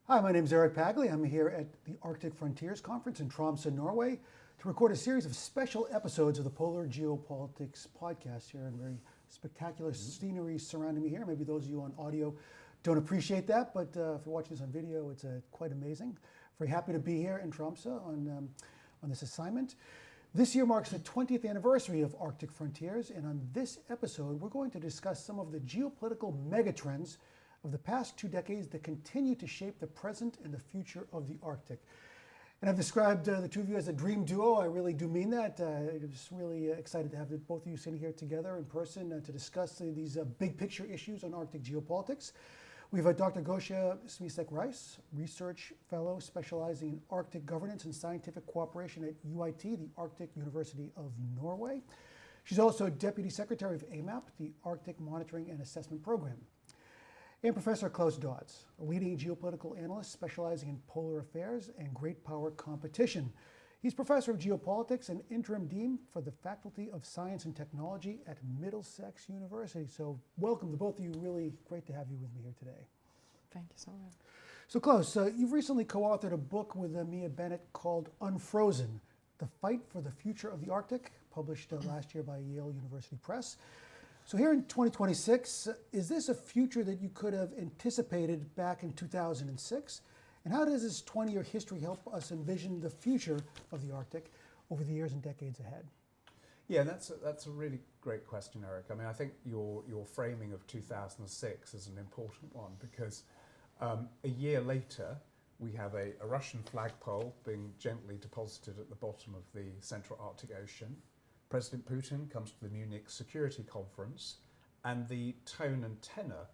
Hi, my name is Eric Pagley. I'm here at the Arctic Frontiers Conference in Tromsø, Norway, to record a series of special episodes of the Polar Geopolitics podcast here, and very spectacular scenery surrounding me here. Maybe those of you on audio don't appreciate that, but if you're watching this on video, it's quite amazing. Very happy to be here in Tromsø on this assignment. This year marks the 20th anniversary of Arctic Frontiers, and on this episode, we're going to discuss some of the geopolitical megatrends of the past 2 decades that continue to shape the present and the future of the Arctic. And I've described the two of you as a dream duo. I really do mean that. I'm just really excited to have both of you sitting here together in person to discuss these big picture issues on Arctic geopolitics. We have Dr. Gosia Smieszek-Rice, research fellow specializing in Arctic governance and scientific cooperation at UIT, the Arctic University of Norway. She's also Deputy Secretary of AMAP, the Arctic Monitoring and Assessment Program. And Professor Klaus Dodds, a leading geopolitical analyst specializing in polar affairs and great power competition. He's Professor of Geopolitics and Interim Dean for the Faculty of Science and Technology at Middlesex University. So welcome to both of you. Really great to have you with me here today. Thank you so much. So Klaus, you've recently co-authored a book with Mia Bennett called Unfrozen, The Fight for the Future of the Arctic, published last year by Yale University Press. So here in 2026, is this a future that you could have anticipated back in 2006? And how does this 20-year history help us envision the future of the Arctic over the years and decades ahead? Yeah, that's a really great question, Eric. I mean, I think your framing of 2006 is an important one because a year later, we have a Russian flagpole being gently deposited at the bottom of the Central Arctic Ocean. President Putin comes to the Munich Security Conference, and the tone and tenor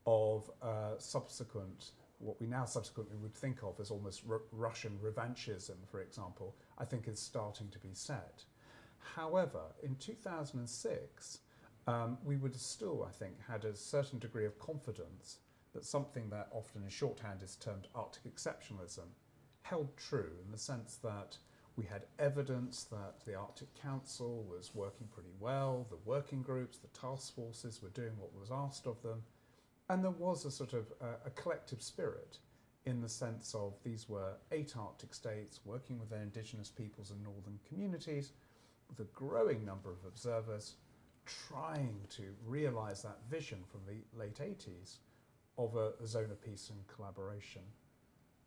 of subsequent, what we now subsequently would think of as almost Russian revanchism, for example, I think is starting to be set. However, in 2006, we would have still, I think, had a certain degree of confidence that something that often in shorthand is termed Arctic exceptionalism held true, in the sense that we had evidence that the Arctic Council was working pretty well, the working groups, the task forces were doing what was asked of them, and there was a sort of a collective spirit in the sense of these were 8 Arctic states working with their indigenous peoples and northern communities, with a growing number of observers trying to realise that vision from the late 80s of a zone of peace and collaboration.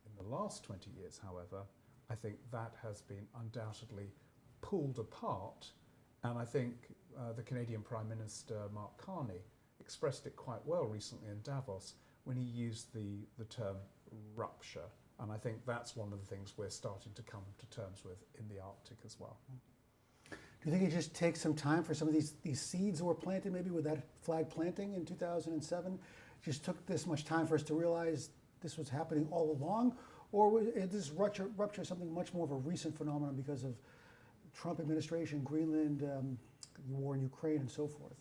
In the last 20 years, however, I think that has been undoubtedly pulled apart, and I think the Canadian Prime Minister Mark Carney expressed it quite well recently in Davos when he used the term rupture, and I think that's one of the things we're starting to come to terms with in the Arctic as well. Do you think it just takes some time for some of these seeds that were planted, maybe with that flag planting in 2007? It just took this much time for us to realize this was happening all along? Or is this rupture something much more of a recent phenomenon because of Trump administration, Greenland, the war in Ukraine, and so forth?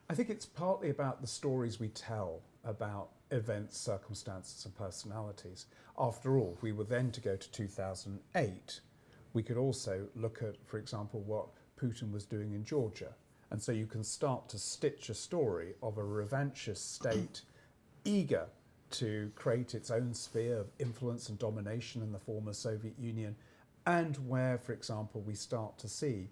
I think it's partly about the stories we tell about events, circumstances, and personalities. After all, if we were then to go to 2008, we could also look at, for example, what Putin was doing in Georgia. And so you can start to stitch a story of a revanchist state eager to create its own sphere of influence and domination in the former Soviet Union, and where, for example, we start to see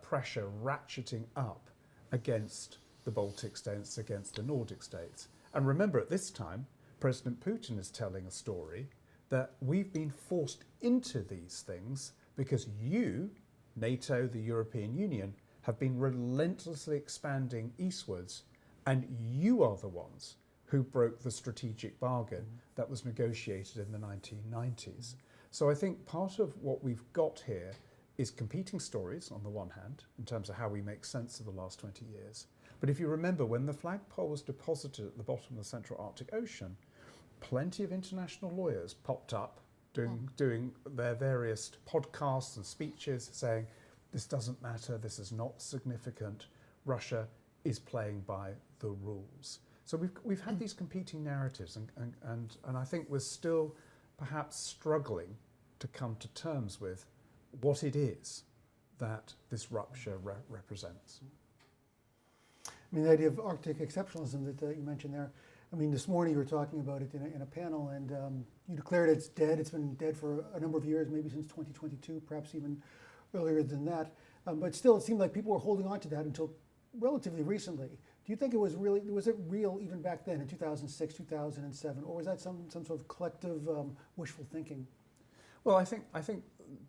pressure ratcheting up against the Baltic states, against the Nordic states. And remember, at this time, President Putin is telling a story that we've been forced into these things because you, NATO, the European Union, have been relentlessly expanding eastwards, and you are the ones who broke the strategic bargain that was negotiated in the 1990s. So I think part of what we've got here is competing stories on the one hand, in terms of how we make sense of the last 20 years. But if you remember, when the flagpole was deposited at the bottom of the Central Arctic Ocean, plenty of international lawyers popped up doing their various podcasts and speeches saying, this doesn't matter, this is not significant, Russia is playing by the rules. So we've had these competing narratives, and I think we're still perhaps struggling to come to terms with what it is that this rupture represents. I mean, the idea of Arctic exceptionalism that you mentioned there, I mean, this morning you were talking about it in a panel, and you declared it's dead. It's been dead for a number of years, maybe since 2022, perhaps even earlier than that. But still, it seemed like people were holding on to that until relatively recently. Do you think it was it real even back then in 2006, 2007, or was that some sort of collective wishful thinking? Well, I think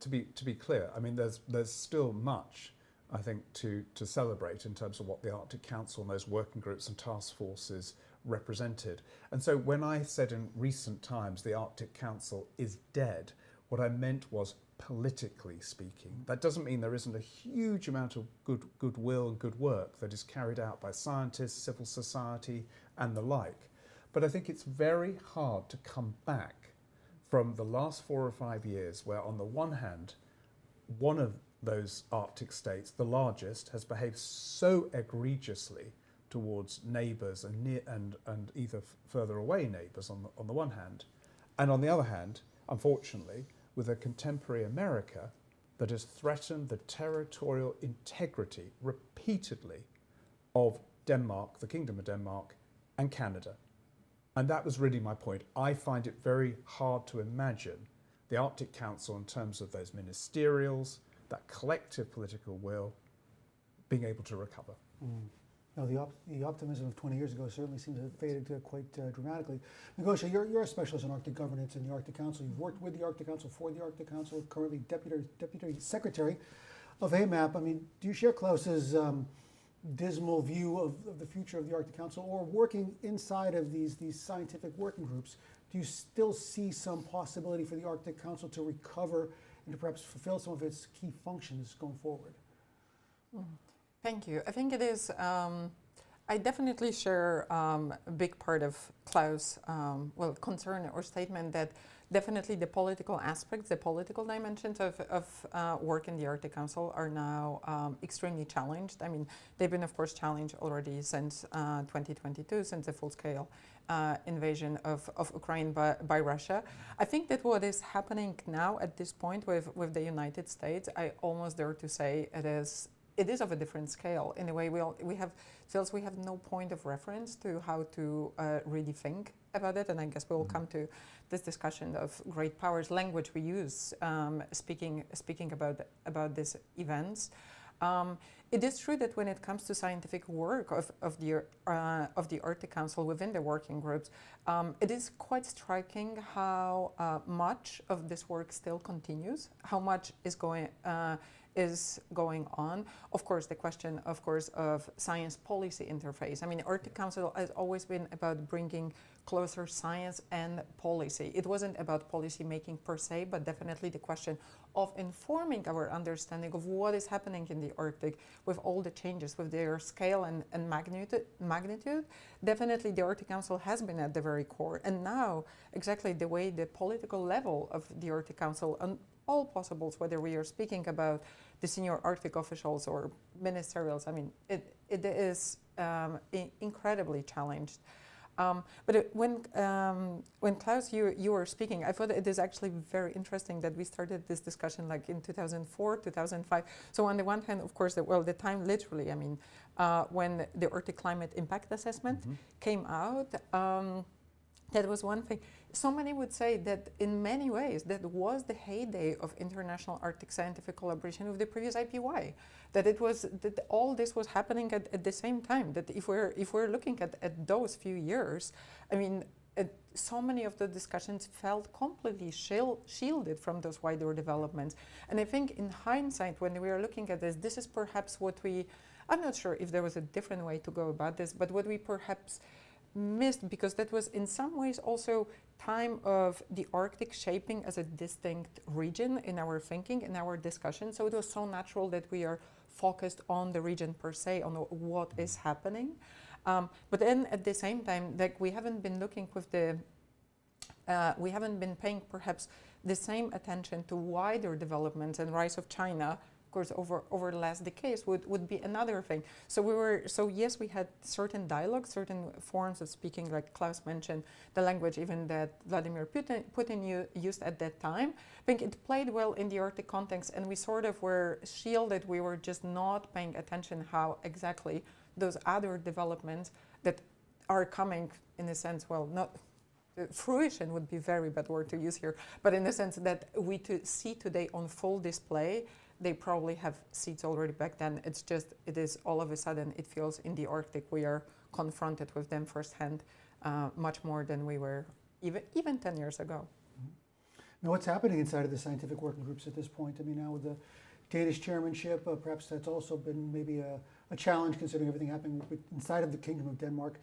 to be clear, I mean, there's still much, I think, to celebrate in terms of what the Arctic Council and those working groups and task forces represented. And so when I said in recent times the Arctic Council is dead, what I meant was politically speaking. That doesn't mean there isn't a huge amount of goodwill and good work that is carried out by scientists, civil society, and the like. But I think it's very hard to come back from the last 4 or 5 years where, on the one hand, one of those Arctic states, the largest, has behaved so egregiously towards neighbours and either further away neighbours on the one hand, and on the other hand, unfortunately, with a contemporary America that has threatened the territorial integrity repeatedly of Denmark, the Kingdom of Denmark, and Canada. And that was really my point. I find it very hard to imagine the Arctic Council, in terms of those ministerials, that collective political will, being able to recover. No, the optimism of 20 years ago certainly seems to have faded quite dramatically. Gosia, you're a specialist in Arctic governance in the Arctic Council. You've worked with the Arctic Council, for the Arctic Council, currently Deputy Secretary of AMAP. I mean, do you share Klaus's dismal view of the future of the Arctic Council, or working inside of these scientific working groups? Do you still see some possibility for the Arctic Council to recover and to perhaps fulfill some of its key functions going forward? Thank you. I think it is, I definitely share a big part of Klaus' concern or statement that definitely the political aspects, the political dimensions of work in the Arctic Council are now extremely challenged. I mean, they've been, of course, challenged already since 2022, since the full-scale invasion of Ukraine by Russia. I think that what is happening now at this point with the United States, I almost dare to say it is of a different scale. In a way, we have no point of reference to how to really think about it, and I guess we will come to this discussion of great powers, language we use, speaking about these events. It is true that when it comes to scientific work of the Arctic Council within the working groups, it is quite striking how much of this work still continues, how much is going on. Of course, the question, of science policy interface. I mean, Arctic Council has always been about bringing closer science and policy. It wasn't about policy making per se, but definitely the question of informing our understanding of what is happening in the Arctic with all the changes, with their scale and magnitude. Definitely the Arctic Council has been at the very core. And now, exactly the way the political level of the Arctic Council and all possibles, whether we are speaking about the senior Arctic officials or ministerials, I mean, it is incredibly challenged. But when Klaus, you were speaking, I thought it is actually very interesting that we started this discussion like in 2004, 2005. So on the one hand, of course, the time literally, I mean, when the Arctic Climate Impact Assessment came out, that was one thing. So many would say that in many ways that was the heyday of international Arctic scientific collaboration with the previous IPY. That all this was happening at the same time. That if we're looking at those few years, I mean, so many of the discussions felt completely shielded from those wider developments. And I think in hindsight, when we are looking at this is perhaps what I'm not sure if there was a different way to go about this, but what we perhaps missed, because that was in some ways also time of the Arctic shaping as a distinct region in our thinking, in our discussion. So it was so natural that we are focused on the region per se, on what is happening. But then at the same time, like we haven't been looking with we haven't been paying perhaps the same attention to wider developments and rise of China. Course, over the last decades would be another thing. So yes, we had certain dialogues, certain forms of speaking, like Klaus mentioned, the language even that Vladimir Putin used at that time. I think it played well in the Arctic context, and we sort of were shielded. We were just not paying attention how exactly those other developments that are coming in a sense, well, not fruition would be a very bad word to use here, but in the sense that we see today on full display, they probably have seeds already back then. It's just, it is all of a sudden, it feels in the Arctic we are confronted with them firsthand much more than we were even 10 years ago. Now, what's happening inside of the scientific working groups at this point? I mean, now with the Danish chairmanship, perhaps that's also been maybe a challenge considering everything happening inside of the Kingdom of Denmark.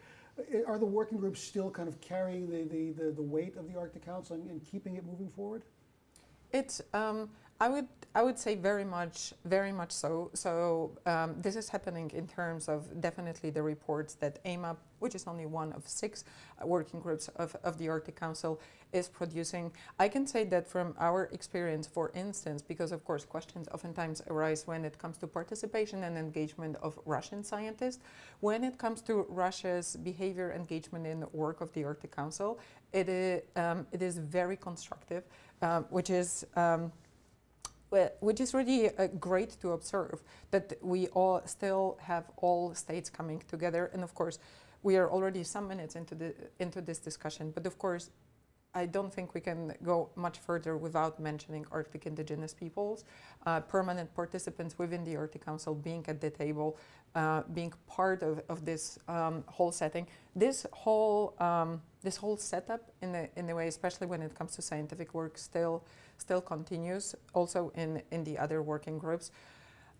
Are the working groups still kind of carrying the weight of the Arctic Council and keeping it moving forward? It's I would say very much so. So this is happening in terms of definitely the reports that AMAP, which is only one of 6 working groups of the Arctic Council, is producing. I can say that from our experience, for instance, because of course questions oftentimes arise when it comes to participation and engagement of Russian scientists. When it comes to Russia's behavior engagement in the work of the Arctic Council, it is very constructive, which is really great to observe, that we all still have all states coming together. And of course, we are already some minutes into this discussion, but of course, I don't think we can go much further without mentioning Arctic indigenous peoples, permanent participants within the Arctic Council being at the table, being part of this whole setting. This whole setup in a way, especially when it comes to scientific work, still continues also in the other working groups.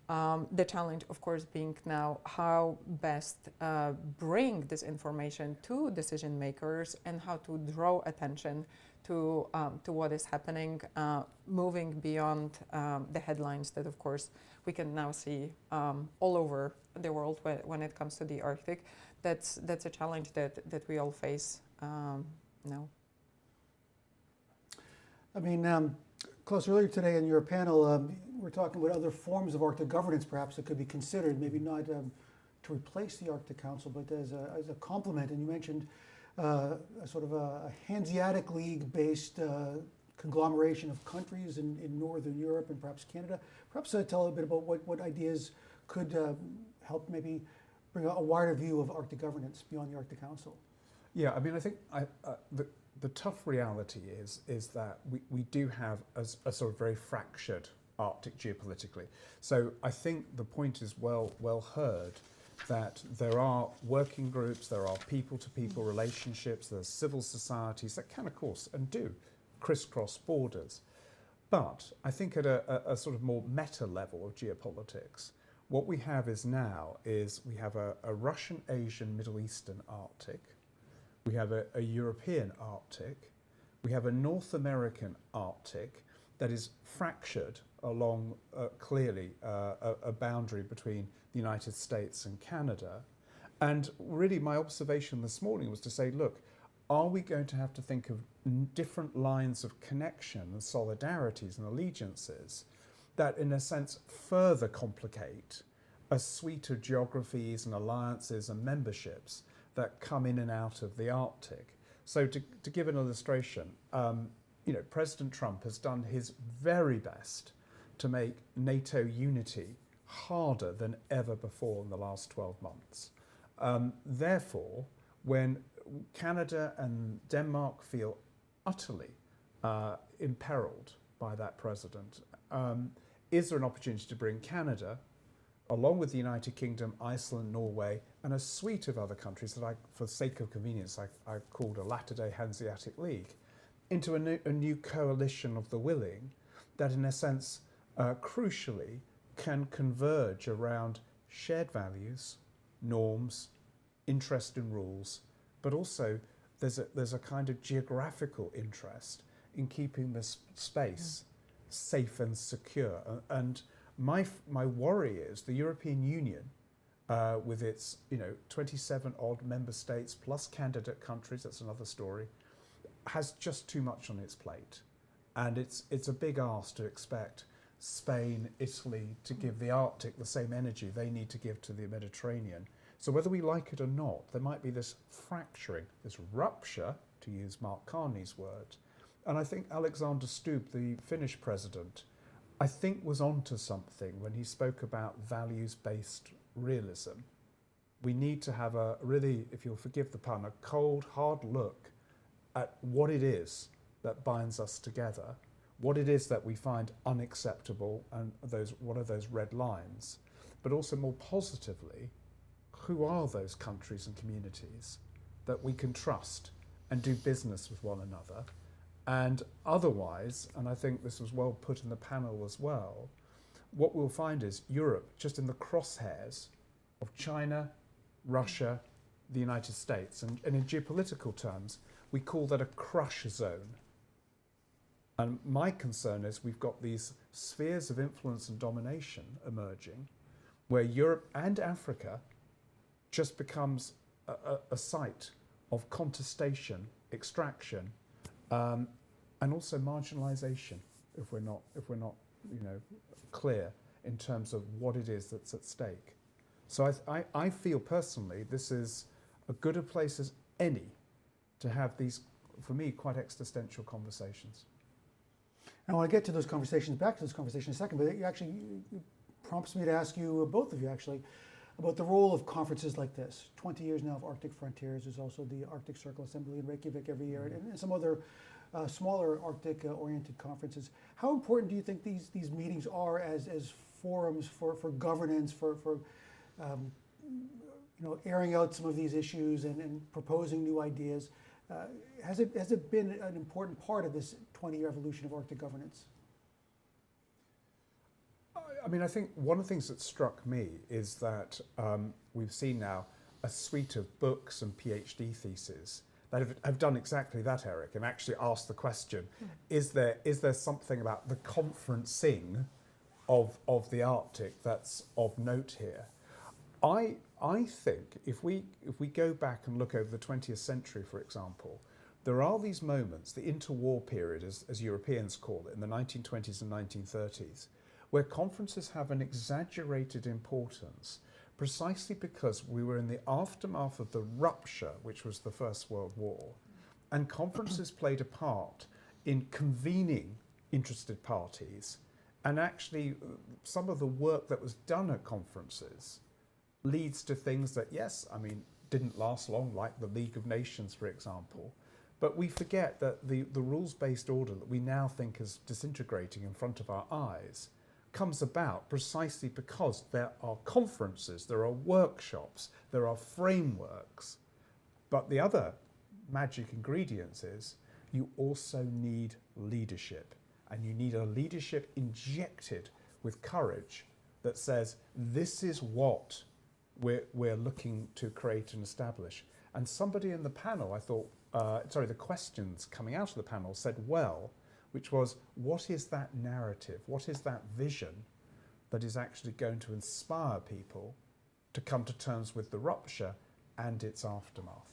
The challenge, of course, being now how best bring this information to decision makers and how to draw attention to what is happening, moving beyond the headlines that, of course, we can now see all over the world when it comes to the Arctic. That's a challenge that we all face now. I mean, Klaus, earlier today in your panel, we're talking about other forms of Arctic governance, perhaps, that could be considered, maybe not to replace the Arctic Council, but as a complement. And you mentioned a sort of a Hanseatic League-based conglomeration of countries in Northern Europe and perhaps Canada. Perhaps tell a bit about what ideas could help maybe bring a wider view of Arctic governance beyond the Arctic Council. Yeah, I mean, I think the tough reality is that we do have a sort of very fractured Arctic geopolitically. So I think the point is well heard that there are working groups, there are people-to-people relationships, there's civil societies that can, of course, and do crisscross borders. But I think at a sort of more meta level of geopolitics, what we have we have a Russian, Asian, Middle Eastern Arctic. We have a European Arctic. We have a North American Arctic that is fractured along clearly a boundary between the United States and Canada. And really my observation this morning was to say, look, are we going to have to think of different lines of connection and solidarities and allegiances that in a sense further complicate a suite of geographies and alliances and memberships that come in and out of the Arctic? So to give an illustration, President Trump has done his very best to make NATO unity harder than ever before in the last 12 months. Therefore, when Canada and Denmark feel utterly imperiled by that president, is there an opportunity to bring Canada, along with the United Kingdom, Iceland, Norway, and a suite of other countries that for sake of convenience, I've called a latter-day Hanseatic League, into a new coalition of the willing that, in a sense, crucially, can converge around shared values, norms, interest in rules, but also there's a kind of geographical interest in keeping this space safe and secure. And my worry is the European Union, with its 27 odd member states plus candidate countries, that's another story, has just too much on its plate. And it's a big ask to expect Spain, Italy to give the Arctic the same energy they need to give to the Mediterranean. So whether we like it or not, there might be this fracturing, this rupture, to use Mark Carney's words. And I think Alexander Stubb, the Finnish president, I think was onto something when he spoke about values-based realism. we need to have a really, if you'll forgive the pun, a cold, hard look at what it is that binds us together, what it is that we find unacceptable, and what are those red lines, but also more positively, who are those countries and communities that we can trust and do business with one another. And otherwise, and I think this was well put in the panel as well, what we'll find is Europe just in the crosshairs of China, Russia, the United States. And in geopolitical terms, we call that a crush zone. And my concern is we've got these spheres of influence and domination emerging, where Europe and Africa just becomes a site of contestation, extraction, and also marginalisation if we're not clear in terms of what it is that's at stake. So I feel personally this is as good a place as any to have these, for me, quite existential conversations. I want to get to those conversations, back to those conversations in a second, but it actually prompts me to ask you, both of you actually, about the role of conferences like this. 20 years now of Arctic Frontiers. There's also the Arctic Circle Assembly in Reykjavik every year, and some other smaller Arctic-oriented conferences. How important do you think these meetings are as forums for governance, for airing out some of these issues and proposing new ideas? Has it been an important part of this 20-year evolution of Arctic governance? I mean, I think one of the things that struck me is that we've seen now a suite of books and PhD theses that have done exactly that, Eric, and actually asked the question, is there something about the conferencing of the Arctic that's of note here? I think if we go back and look over the 20th century, for example, there are these moments, the interwar period, as Europeans call it, in the 1920s and 1930s, where conferences have an exaggerated importance precisely because we were in the aftermath of the rupture, which was the First World War, and conferences played a part in convening interested parties, and actually some of the work that was done at conferences leads to things that, yes, I mean, didn't last long, like the League of Nations, for example, but we forget that the rules-based order that we now think is disintegrating in front of our eyes comes about precisely because there are conferences, there are workshops, there are frameworks. But the other magic ingredient is you also need leadership, and you need a leadership injected with courage that says, this is what we're looking to create and establish. And somebody in the panel, I thought, the questions coming out of the panel said well, which was, what is that narrative? What is that vision that is actually going to inspire people to come to terms with the rupture and its aftermath?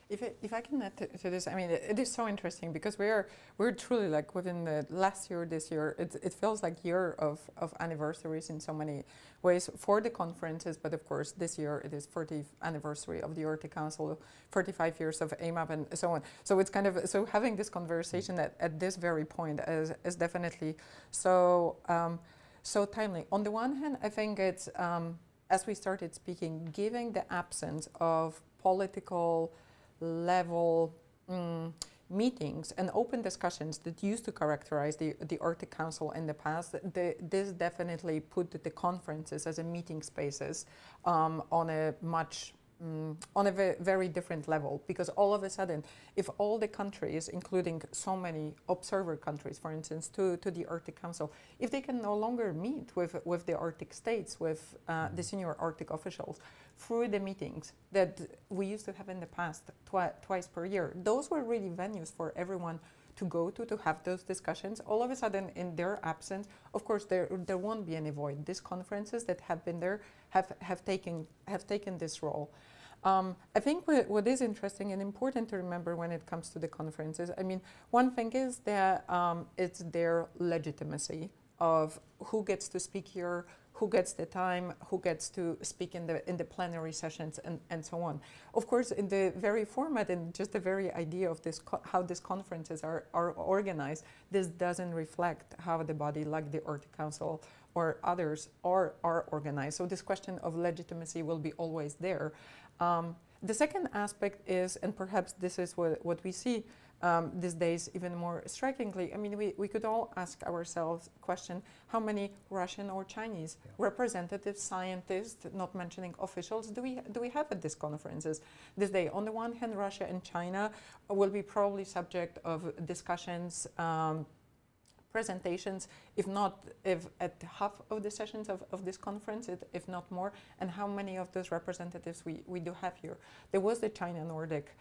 If I can add to this, I mean, it is so interesting because we're truly, like, within the last year, this year, it feels like year of anniversaries in so many ways for the conferences, but of course this year it is 40th anniversary of the Arctic Council, 45 years of AMAP and so on. So it's kind of, so having this conversation at this very point is definitely so timely. On the one hand, I think it's, as we started speaking, given the absence of political level meetings and open discussions that used to characterize the Arctic Council in the past, this definitely put the conferences as a meeting spaces on a much on a very different level, because all of a sudden, if all the countries, including so many observer countries, for instance, to the Arctic Council, if they can no longer meet with the Arctic states, with the senior Arctic officials, through the meetings that we used to have in the past twice per year, those were really venues for everyone to go to have those discussions. All of a sudden, in their absence, of course, there won't be any void. These conferences that have been there have taken this role. I think what is interesting and important to remember when it comes to the conferences, I mean, one thing is that it's their legitimacy of who gets to speak here, who gets the time, who gets to speak in the plenary sessions, and so on. Of course, in the very format and just the very idea of this, how these conferences are organized, this doesn't reflect how the body like the Arctic Council or others are organized. So this question of legitimacy will be always there. The second aspect is, and perhaps this is what we see these days even more strikingly, I mean, we could all ask ourselves the question, how many Russian or Chinese representatives, scientists, not mentioning officials, do we have at these conferences this day? On the one hand, Russia and China will be probably subject of discussions, presentations, if at half of the sessions of this conference, if not more, and how many of those representatives we do have here. There was the China-Nordic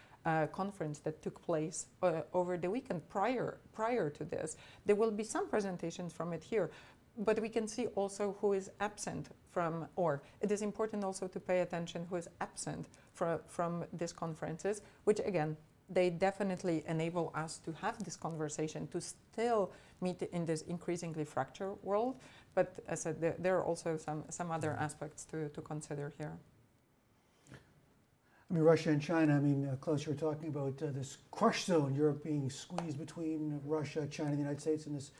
conference that took place over the weekend prior to this. There will be some presentations from it here, but we can see also who is absent from, or it is important also to pay attention who is absent from these conferences, which again, they definitely enable us to have this conversation, to still meet in this increasingly fractured world. But as I said, there are also some other aspects to consider here. I mean, Russia and China, I mean, Klaus, you were talking about this crush zone, Europe being squeezed between Russia, China, and the United States in this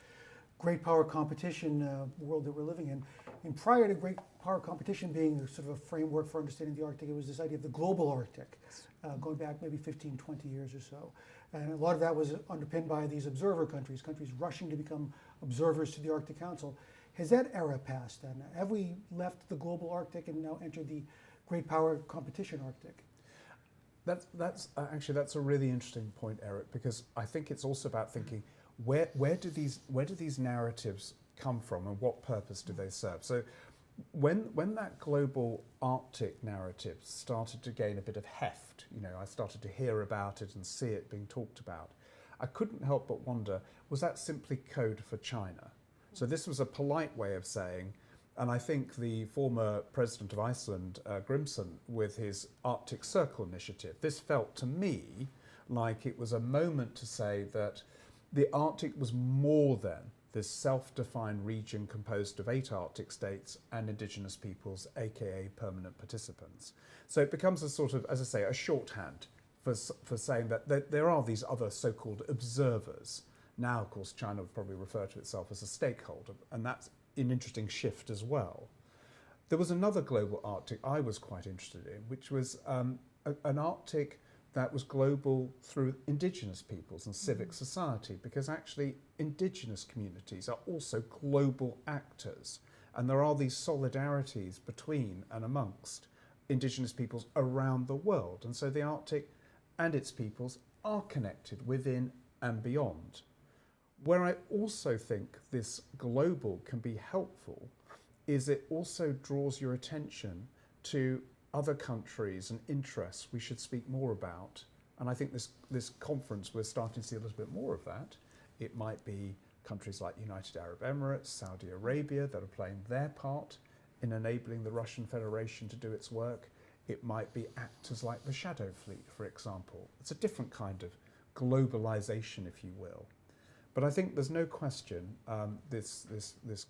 great power competition world that we're living in. And prior to great power competition being sort of a framework for understanding the Arctic, it was this idea of the global Arctic, going back maybe 15, 20 years or so. And a lot of that was underpinned by these observer countries rushing to become observers to the Arctic Council. Has that era passed then? Have we left the global Arctic and now entered the great power competition Arctic? That's a really interesting point, Eric, because I think it's also about thinking where do these narratives come from and what purpose do they serve? So when that global Arctic narrative started to gain a bit of heft, you know, I started to hear about it and see it being talked about, I couldn't help but wonder, was that simply code for China? So this was a polite way of saying, and I think the former president of Iceland, Grimson, with his Arctic Circle initiative, this felt to me like it was a moment to say that the Arctic was more than this self-defined region composed of 8 Arctic states and indigenous peoples, aka permanent participants. So it becomes a sort of, as I say, a shorthand for saying that there are these other so-called observers. Now, of course, China would probably refer to itself as a stakeholder, and that's an interesting shift as well. There was another global Arctic I was quite interested in, which was an Arctic that was global through indigenous peoples and civic society, because actually indigenous communities are also global actors, and there are these solidarities between and amongst indigenous peoples around the world, and so the Arctic and its peoples are connected within and beyond. Where I also think this global can be helpful is it also draws your attention to other countries and interests we should speak more about. And I think this conference, we're starting to see a little bit more of that. It might be countries like United Arab Emirates, Saudi Arabia that are playing their part in enabling the Russian Federation to do its work. It might be actors like the Shadow Fleet, for example. It's a different kind of globalization, if you will. But I think there's no question this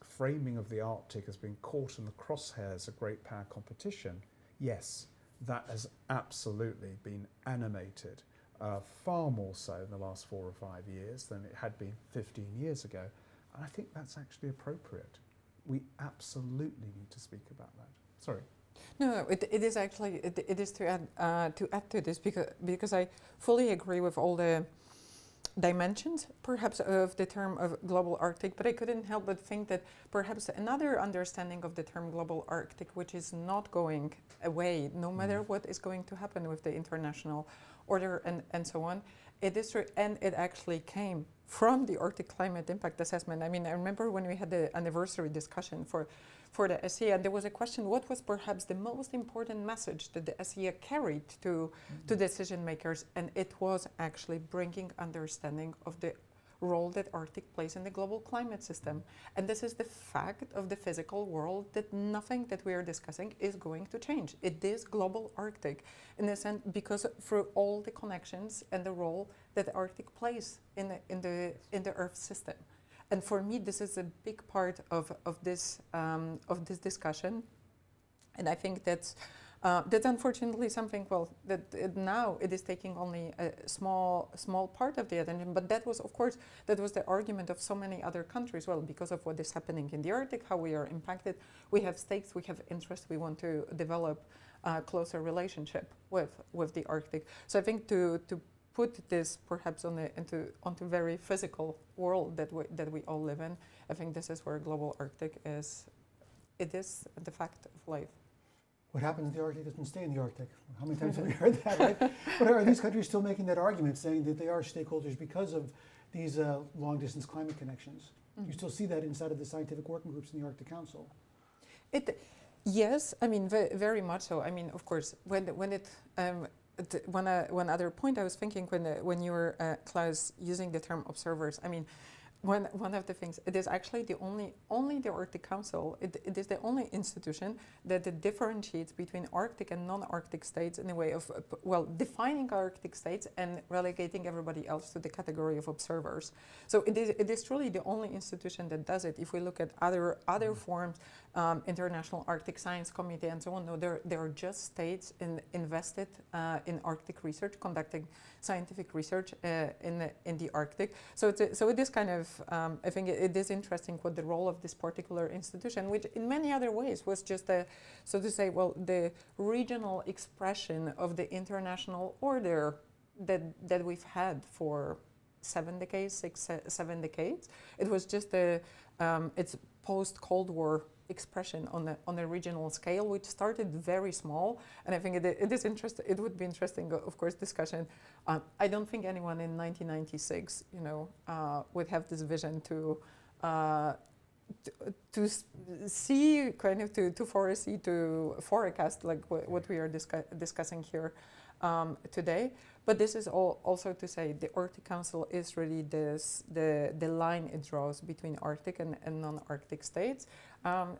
framing of the Arctic as being caught in the crosshairs of great power competition. Yes, that has absolutely been animated, far more so in the last 4 or 5 years than it had been 15 years ago. And I think that's actually appropriate. We absolutely need to speak about that. Sorry. No, it is actually, it is to add to this because I fully agree with all the dimensions, perhaps, of the term of global Arctic, but I couldn't help but think that perhaps another understanding of the term global Arctic, which is not going away, no matter what is going to happen with the international order and so on, it is and it actually came from the Arctic Climate Impact Assessment. I mean, I remember when we had the anniversary discussion for the SEA, there was a question, what was perhaps the most important message that the SEA carried to decision makers, and it was actually bringing understanding of the role that Arctic plays in the global climate system. And this is the fact of the physical world, that nothing that we are discussing is going to change. It is global Arctic in a sense, because through all the connections and the role that the Arctic plays in the Earth system. And for me, this is a big part of this discussion, and I think that's That's unfortunately something, well, that now it is taking only a small part of the attention, but that was, of course, that was the argument of so many other countries, well, because of what is happening in the Arctic, how we are impacted. We have stakes, we have interest, we want to develop a closer relationship with the Arctic. So I think to put this perhaps onto very physical world that we all live in, I think this is where global Arctic is. It is the fact of life. What happens in the Arctic doesn't stay in the Arctic. How many times have we heard that, right? But are these countries still making that argument, saying that they are stakeholders because of these long-distance climate connections? You still see that inside of the scientific working groups in the Arctic Council? Yes, I mean, very much so. I mean, of course, one other point I was thinking when you were, Klaus, using the term observers, I mean, one of the things, it is actually the only the Arctic Council, it is the only institution that differentiates between Arctic and non-Arctic states in a way of, well, defining Arctic states and relegating everybody else to the category of observers. So it is truly the only institution that does it. If we look at other forms, International Arctic Science Committee and so on, no, there are just states invested in Arctic research, conducting scientific research in the Arctic. So it is kind of, I think it is interesting what the role of this particular institution, which in many other ways was just so to say, well, the regional expression of the international order that we've had for 7 decades, 7 decades. It was just it's post-Cold War expression on a regional scale, which started very small, and I think it is interesting. It would be interesting, of course, discussion. I don't think anyone in 1996, would have this vision to see, kind of to foresee, to forecast like what we are discussing here today. But this is also to say the Arctic Council is really the line it draws between Arctic and non-Arctic states.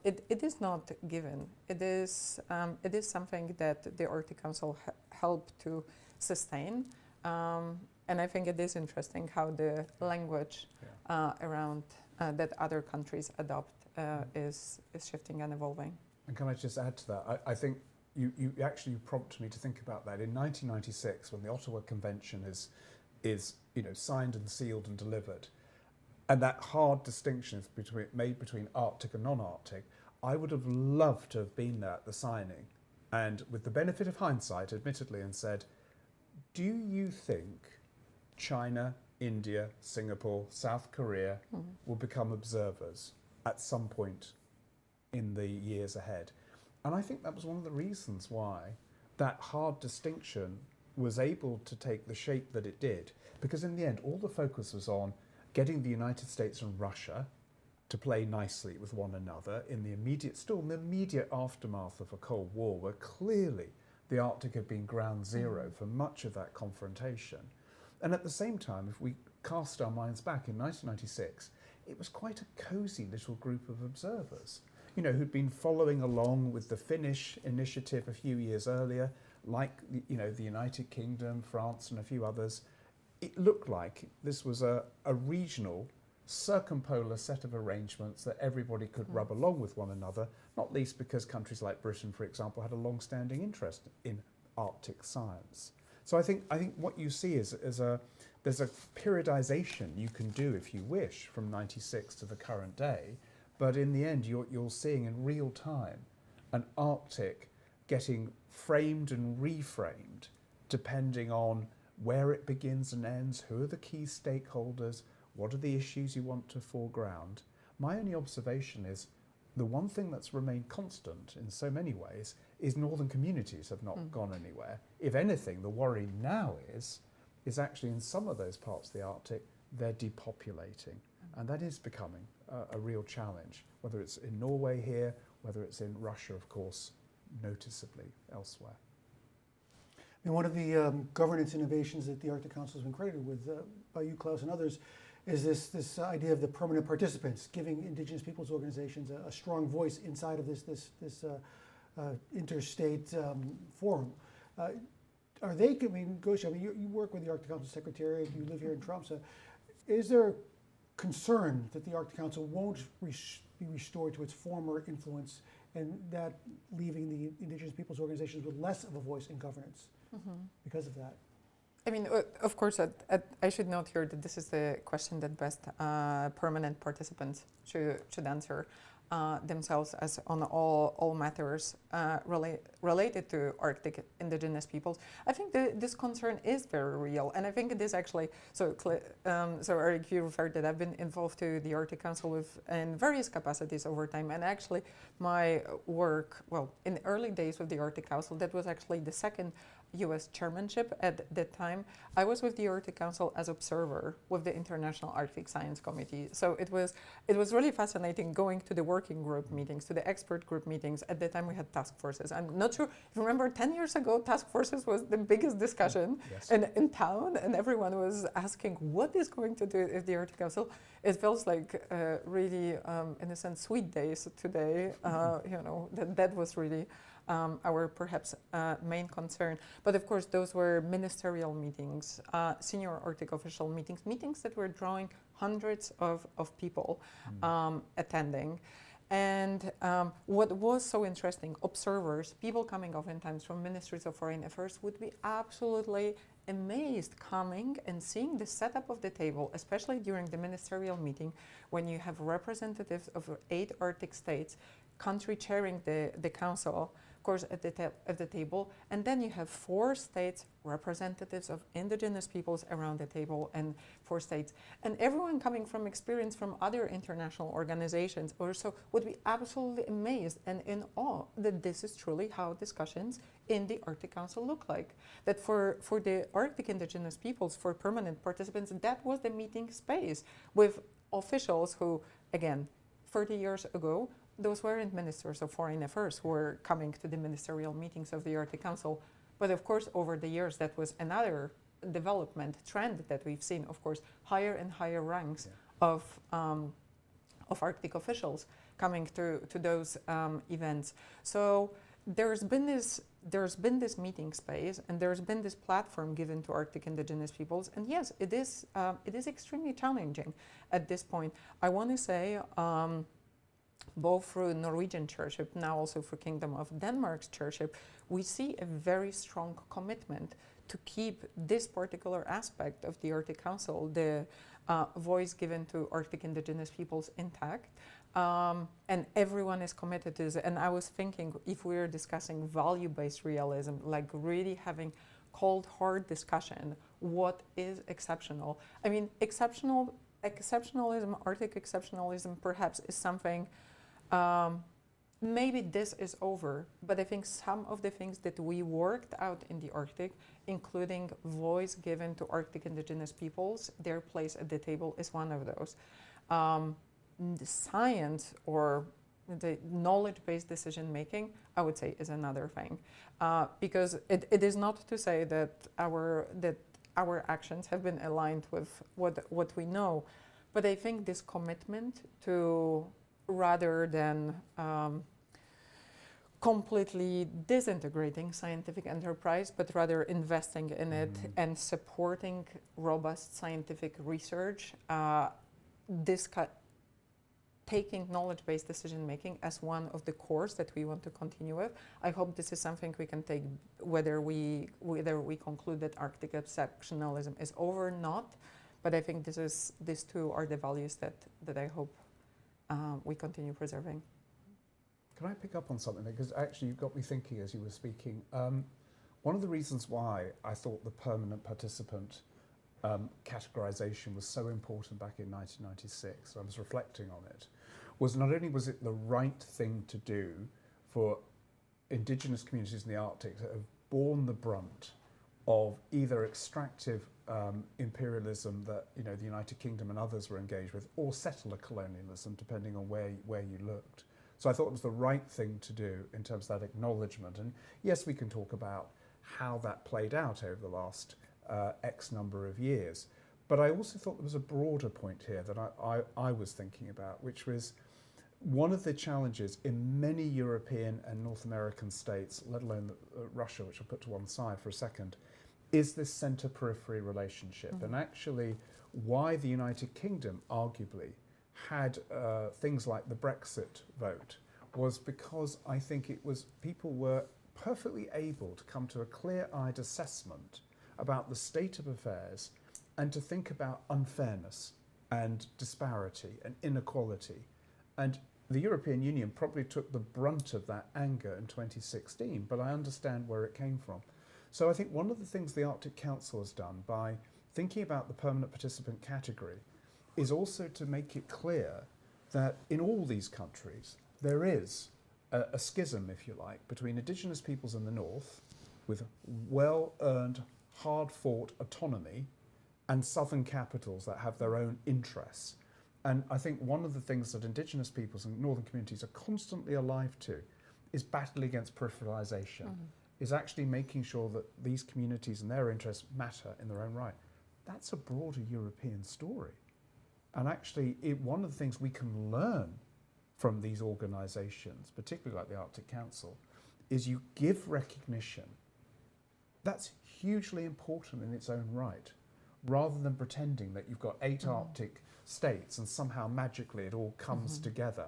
It is not given. It is something that the Arctic Council helped to sustain. And I think it is interesting how the language around that other countries adopt is shifting and evolving. And can I just add to that? I think you actually prompted me to think about that. In 1996, when the Ottawa Convention is signed and sealed and delivered, and that hard distinction is made between Arctic and non-Arctic, I would have loved to have been there at the signing, and with the benefit of hindsight, admittedly, and said, do you think China, India, Singapore, South Korea will become observers at some point in the years ahead? And I think that was one of the reasons why that hard distinction was able to take the shape that it did. Because in the end, all the focus was on getting the United States and Russia to play nicely with one another in the immediate aftermath of a Cold War, where clearly the Arctic had been ground zero for much of that confrontation. And at the same time, if we cast our minds back in 1996, it was quite a cosy little group of observers, who'd been following along with the Finnish initiative a few years earlier, like the United Kingdom, France, and a few others. It looked like this was a regional, circumpolar set of arrangements that everybody could rub along with one another, not least because countries like Britain, for example, had a long-standing interest in Arctic science. So I think what you see is there's a periodization you can do if you wish from 96 to the current day, but in the end you're seeing in real time an Arctic getting framed and reframed depending on where it begins and ends, who are the key stakeholders, what are the issues you want to foreground. My only observation is the one thing that's remained constant in so many ways is northern communities have not gone anywhere. If anything, the worry now is actually in some of those parts of the Arctic, they're depopulating. And that is becoming a real challenge, whether it's in Norway here, whether it's in Russia, of course, noticeably elsewhere. And one of the governance innovations that the Arctic Council has been credited with by you, Klaus, and others, is this idea of the permanent participants, giving indigenous peoples organizations a strong voice inside of this interstate forum. Are they, Gosia, you work with the Arctic Council Secretariat, you live here in Tromsø. Is there concern that the Arctic Council won't be restored to its former influence and that leaving the indigenous peoples organizations with less of a voice in governance because of that. I mean, of course, I should note here that this is the question that best permanent participants should answer themselves, as on all matters related to Arctic indigenous peoples. I think this concern is very real, and I think it is actually, so Eric, you referred that I've been involved to the Arctic Council in various capacities over time, and actually my work, well, in the early days with the Arctic Council, that was actually the second U.S. chairmanship at that time. I was with the Arctic Council as observer with the International Arctic Science Committee. So it was really fascinating going to the working group meetings, to the expert group meetings. At that time we had task forces. I'm not sure if you remember 10 years ago, task forces was the biggest discussion in town, and everyone was asking what is going to do if the Arctic Council. It feels like really, in a sense, sweet days today. That was really our perhaps main concern. But of course, those were ministerial meetings, senior Arctic official meetings that were drawing hundreds of people attending. And what was so interesting, observers, people coming oftentimes from ministries of foreign affairs would be absolutely amazed coming and seeing the setup of the table, especially during the ministerial meeting, when you have representatives of 8 Arctic states, country chairing the council, of course, at the table, and then you have 4 states, representatives of indigenous peoples around the table, and 4 states, and everyone coming from experience from other international organizations also would be absolutely amazed and in awe that this is truly how discussions in the Arctic Council look like. That for the Arctic indigenous peoples, for permanent participants, that was the meeting space with officials who, again, 30 years ago, those weren't ministers of foreign affairs who were coming to the ministerial meetings of the Arctic Council. But of course, over the years, that was another development trend that we've seen, of course, higher and higher ranks of Arctic officials coming to those events. So there's been this meeting space, and there's been this platform given to Arctic indigenous peoples. And yes, it is extremely challenging at this point. I want to say, both through Norwegian chairship, now also for Kingdom of Denmark's chairship, we see a very strong commitment to keep this particular aspect of the Arctic Council, the voice given to Arctic indigenous peoples, intact. And everyone is committed to this. And I was thinking, if we're discussing value-based realism, like really having cold, hard discussion, what is exceptional? I mean, exceptionalism, Arctic exceptionalism perhaps is something, maybe this is over, but I think some of the things that we worked out in the Arctic, including voice given to Arctic indigenous peoples, their place at the table is one of those. The science or the knowledge-based decision-making, I would say, is another thing. Because it is not to say that our actions have been aligned with what we know, but I think this commitment to, rather than completely disintegrating scientific enterprise, but rather investing in it and supporting robust scientific research, taking knowledge-based decision-making as one of the cores that we want to continue with. I hope this is something we can take, whether we conclude that Arctic exceptionalism is over or not, but I think these two are the values that I hope we continue preserving. Can I pick up on something? Because actually you got me thinking as you were speaking. One of the reasons why I thought the permanent participant categorization was so important back in 1996, I was reflecting on it, was not only was it the right thing to do for indigenous communities in the Arctic that have borne the brunt of either extractive imperialism that the United Kingdom and others were engaged with, or settler colonialism, depending on where you looked. So I thought it was the right thing to do in terms of that acknowledgement. And yes, we can talk about how that played out over the last X number of years. But I also thought there was a broader point here that I was thinking about, which was one of the challenges in many European and North American states, let alone Russia, which I'll put to one side for a second, is this centre-periphery relationship. And actually why the United Kingdom arguably had things like the Brexit vote, was because I think people were perfectly able to come to a clear-eyed assessment about the state of affairs and to think about unfairness and disparity and inequality. And the European Union probably took the brunt of that anger in 2016, but I understand where it came from. So I think one of the things the Arctic Council has done by thinking about the permanent participant category is also to make it clear that in all these countries there is a schism, if you like, between indigenous peoples in the north with well-earned, hard-fought autonomy and southern capitals that have their own interests. And I think one of the things that indigenous peoples and northern communities are constantly alive to is battle against peripheralization, is actually making sure that these communities and their interests matter in their own right. That's a broader European story. And actually, one of the things we can learn from these organizations, particularly like the Arctic Council, is you give recognition. That's hugely important in its own right, rather than pretending that you've got 8 Arctic states and somehow magically it all comes together.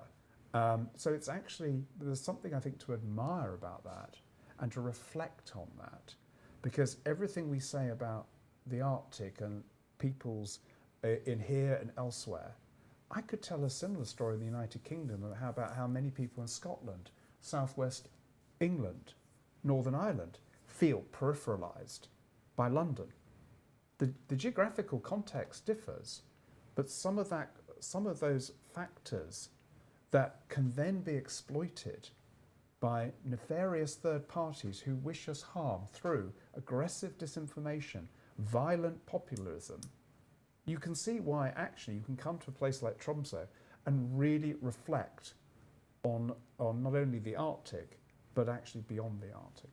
So it's actually, there's something I think to admire about that and to reflect on that, because everything we say about the Arctic and peoples in here and elsewhere, I could tell a similar story in the United Kingdom about how many people in Scotland, southwest England, Northern Ireland feel peripheralized by London. The geographical context differs, but some of those factors that can then be exploited by nefarious third parties who wish us harm through aggressive disinformation, violent populism, you can see why actually you can come to a place like Tromsø and really reflect on not only the Arctic, but actually beyond the Arctic.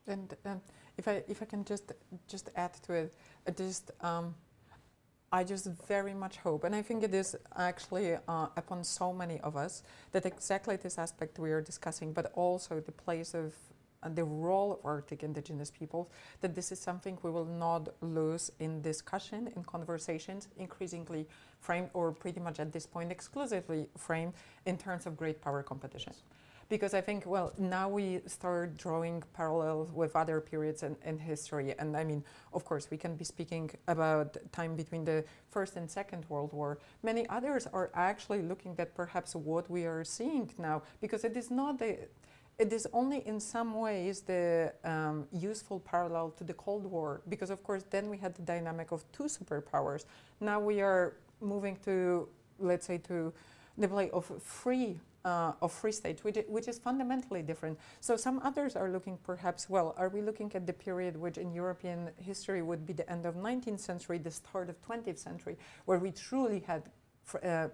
And if I can just add to it, I just very much hope, and I think it is actually upon so many of us, that exactly this aspect we are discussing, but also the place of the role of Arctic indigenous peoples, that this is something we will not lose in discussion, in conversations, increasingly framed, or pretty much at this point exclusively framed in terms of great power competition. Yes. Because I think, well, now we start drawing parallels with other periods in history. And I mean, of course, we can be speaking about time between the First and Second World War. Many others are actually looking at perhaps what we are seeing now, because it is not it is only in some ways the useful parallel to the Cold War, because of course then we had the dynamic of 2 superpowers. Now we are moving to, let's say, to the play of free states, which is fundamentally different. So some others are looking perhaps, well, are we looking at the period which in European history would be the end of 19th century, the start of 20th century, where we truly had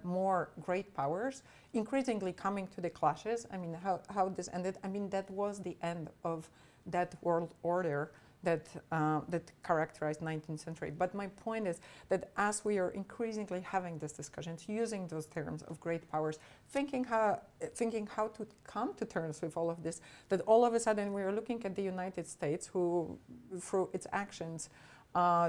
more great powers, increasingly coming to the clashes. I mean, how this ended, I mean, that was the end of that world order that characterized 19th century. But my point is that as we are increasingly having these discussions, using those terms of great powers, thinking how to come to terms with all of this, that all of a sudden we are looking at the United States, who, through its actions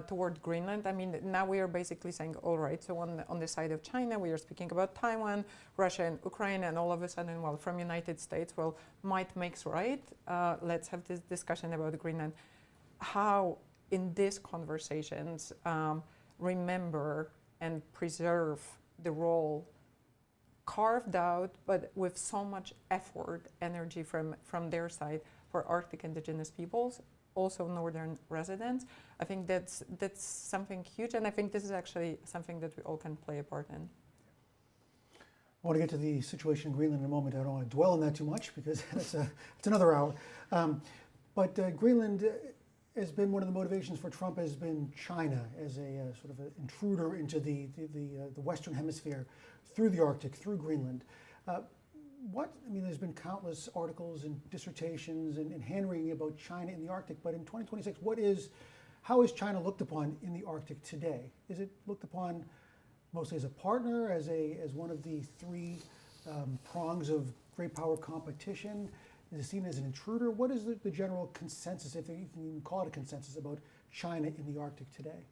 toward Greenland, I mean, now we are basically saying, all right, so on the side of China, we are speaking about Taiwan, Russia and Ukraine, and all of a sudden, well, from United States, well, might makes right. Let's have this discussion about Greenland. How in these conversations remember and preserve the role carved out, but with so much effort, energy from their side for Arctic indigenous peoples, also northern residents. I think that's something huge, and I think this is actually something that we all can play a part in. I want to get to the situation in Greenland in a moment. I don't want to dwell on that too much because it's another hour. But Greenland has been one of the motivations for Trump has been China as a sort of an intruder into the Western Hemisphere through the Arctic, through Greenland. There's been countless articles and dissertations and hand-wringing about China in the Arctic, but in 2026, how is China looked upon in the Arctic today? Is it looked upon mostly as a partner, as one of the 3 prongs of great power competition? Is it seen as an intruder? What is the general consensus, if you can even call it a consensus, about China in the Arctic today?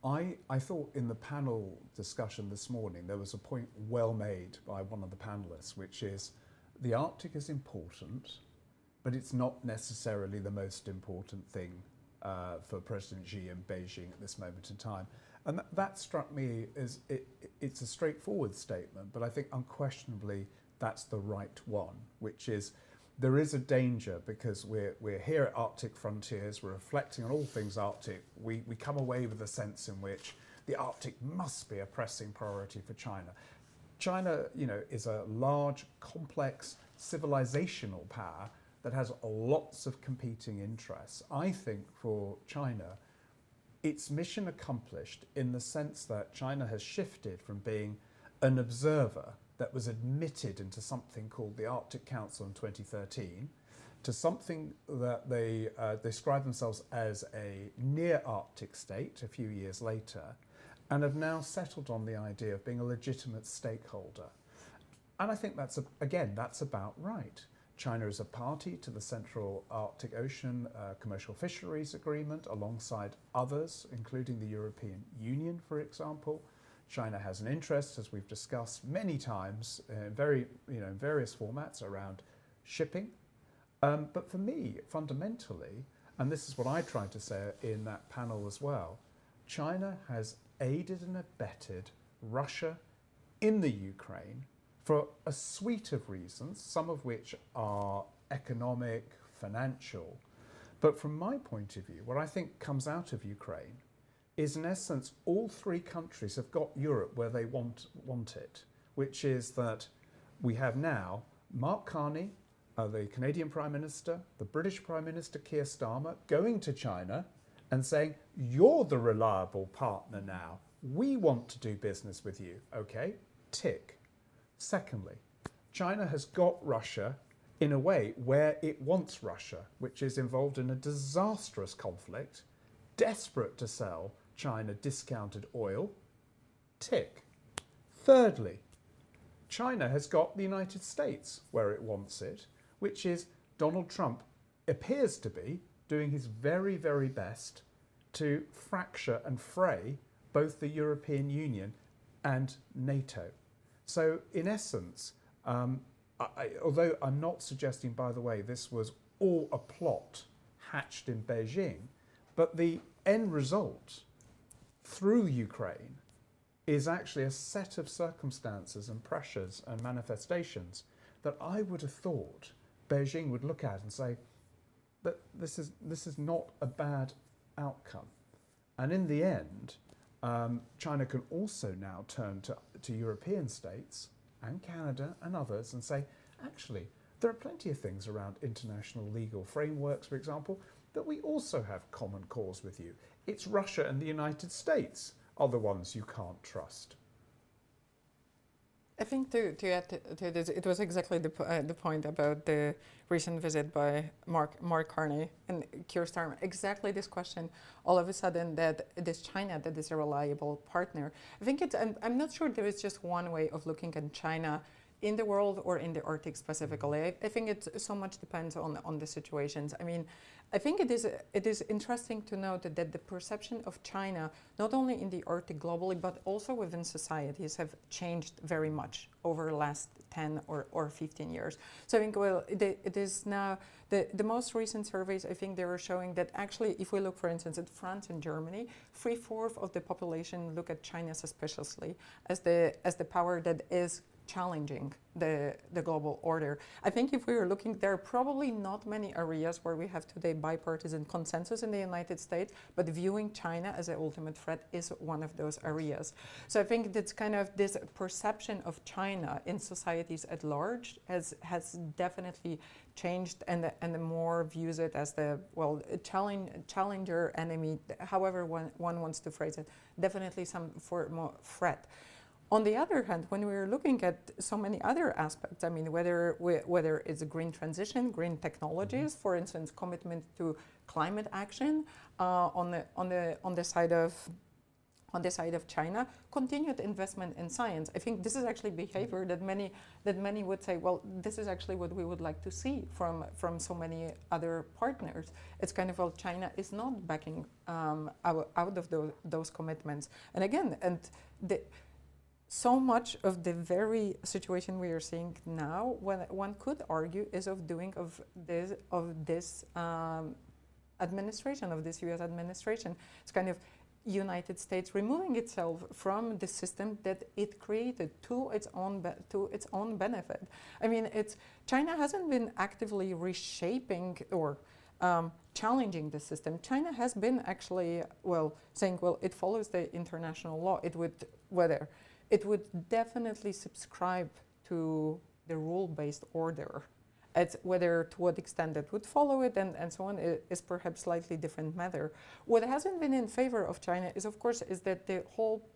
I thought in the panel discussion this morning there was a point well made by one of the panelists, which is the Arctic is important, but it's not necessarily the most important thing for President Xi in Beijing at this moment in time. And that struck me as it's a straightforward statement, but I think unquestionably that's the right one, which is there is a danger because we're here at Arctic Frontiers, we're reflecting on all things Arctic. We come away with a sense in which the Arctic must be a pressing priority for China. China, is a large, complex civilizational power that has lots of competing interests. I think for China, it's mission accomplished in the sense that China has shifted from being an observer that was admitted into something called the Arctic Council in 2013 to something that they describe themselves as a near Arctic state a few years later, and have now settled on the idea of being a legitimate stakeholder. And I think that's about right. China is a party to the Central Arctic Ocean Commercial Fisheries Agreement alongside others, including the European Union, for example. China has an interest, as we've discussed many times, in various formats around shipping. But for me, fundamentally, and this is what I tried to say in that panel as well, China has aided and abetted Russia in the Ukraine for a suite of reasons, some of which are economic, financial. But from my point of view, what I think comes out of Ukraine is, in essence, all three countries have got Europe where they want it, which is that we have now Mark Carney, the Canadian Prime Minister, the British Prime Minister Keir Starmer, going to China and saying, you're the reliable partner now. We want to do business with you. Okay, tick. Secondly, China has got Russia in a way where it wants Russia, which is involved in a disastrous conflict, desperate to sell China discounted oil. Tick. Thirdly, China has got the United States where it wants it, which is Donald Trump appears to be doing his very, very best to fracture and fray both the European Union and NATO. So in essence, although I'm not suggesting, by the way, this was all a plot hatched in Beijing, but the end result through Ukraine is actually a set of circumstances and pressures and manifestations that I would have thought Beijing would look at and say, but this is not a bad outcome. And in the end, China can also now turn to European states and Canada and others and say, actually, there are plenty of things around international legal frameworks, for example, that we also have common cause with you. It's Russia and the United States are the ones you can't trust. I think to add to this, it was exactly the point about the recent visit by Mark Carney and Keir Starmer. Exactly this question, all of a sudden, that it is China that is a reliable partner. I think I'm not sure there is just one way of looking at China in the world or in the Arctic specifically. I think it so much depends on the situations. I mean, I think it is interesting to note that the perception of China, not only in the Arctic globally, but also within societies, have changed very much over the last 10 or 15 years. So I think, well, it is now, the most recent surveys, I think they were showing that actually, if we look, for instance, at France and Germany, 3/4 of the population look at China suspiciously as the power that is challenging the global order. I think if we were looking, there are probably not many areas where we have today bipartisan consensus in the United States, but viewing China as an ultimate threat is one of those areas. So I think that's kind of this perception of China in societies at large has definitely changed, and the more views it as the, well, challenger, enemy, however one wants to phrase it, definitely some form of threat. On the other hand, when we're looking at so many other aspects, I mean, whether it's a green transition, green technologies, for instance, commitment to climate action on the side of China, continued investment in science. I think this is actually behavior that many would say, well, this is actually what we would like to see from so many other partners. It's kind of, well, China is not backing out of those commitments, and again, so much of the very situation we are seeing now, when one could argue, is of this administration, of this U.S. administration. It's kind of United States removing itself from the system that it created to its own benefit. I mean, China hasn't been actively reshaping or challenging the system. China has been actually, saying, it follows the international law. It would definitely subscribe to the rule-based order. Whether to what extent it would follow it and so on is perhaps slightly different matter. What hasn't been in favor of China is that the whole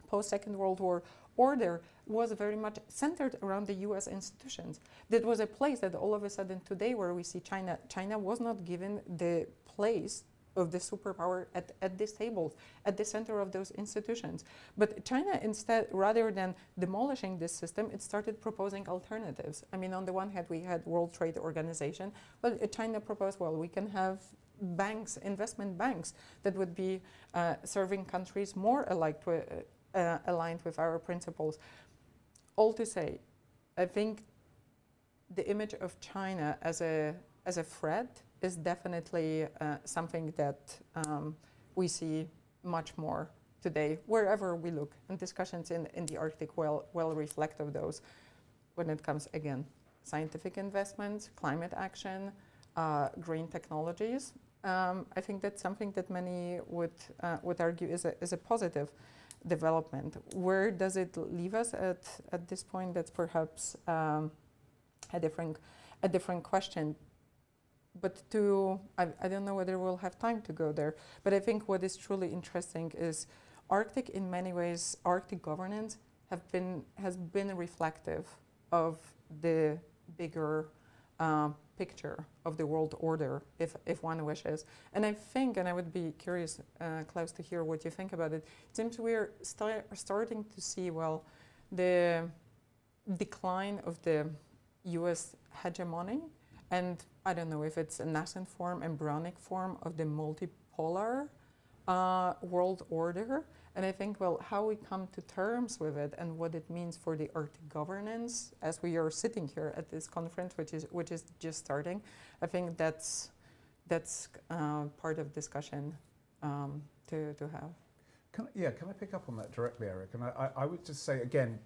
post-Second World War order was very much centered around the U.S. institutions. That was a place that all of a sudden today where we see China was not given the place of the superpower at this table, at the center of those institutions. But China instead, rather than demolishing this system, it started proposing alternatives. I mean, on the one hand, we had World Trade Organization, but China proposed, we can have banks, investment banks, that would be serving countries more aligned with our principles. All to say, I think the image of China as a threat is definitely something that we see much more today, wherever we look. And discussions in the Arctic well reflect of those when it comes, again, scientific investments, climate action, green technologies. I think that's something that many would argue is a positive development. Where does it leave us at this point? That's perhaps a different question. But I don't know whether we'll have time to go there, but I think what is truly interesting is Arctic, in many ways, Arctic governance has been reflective of the bigger picture of the world order, if one wishes. And I think, and I would be curious, Klaus, to hear what you think about it. It seems we're starting to see, the decline of the U.S. hegemony. And I don't know if it's a nascent form, embryonic form of the multipolar world order. And I think, how we come to terms with it and what it means for the Arctic governance as we are sitting here at this conference, which is just starting, I think that's part of discussion to have. Can I pick up on that directly, Eric? And I would just say, again,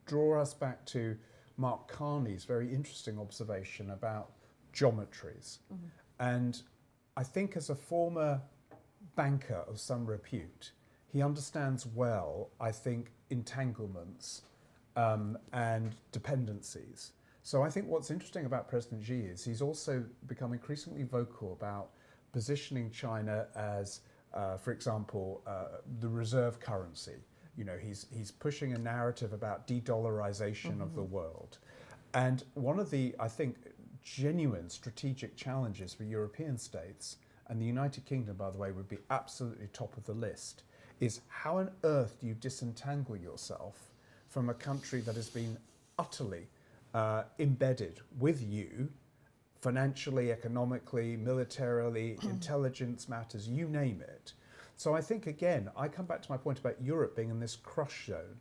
draw us back to Mark Carney's very interesting observation about geometries. Mm-hmm. And I think as a former banker of some repute, he understands well, I think, entanglements and dependencies. So I think what's interesting about President Xi is he's also become increasingly vocal about positioning China as, for example, the reserve currency. You know, he's pushing a narrative about de-dollarization of the world. And one of the, I think, genuine strategic challenges for European states, and the United Kingdom, by the way, would be absolutely top of the list, is how on earth do you disentangle yourself from a country that has been utterly embedded with you, financially, economically, militarily, intelligence matters, you name it. So I think, again, I come back to my point about Europe being in this crush zone.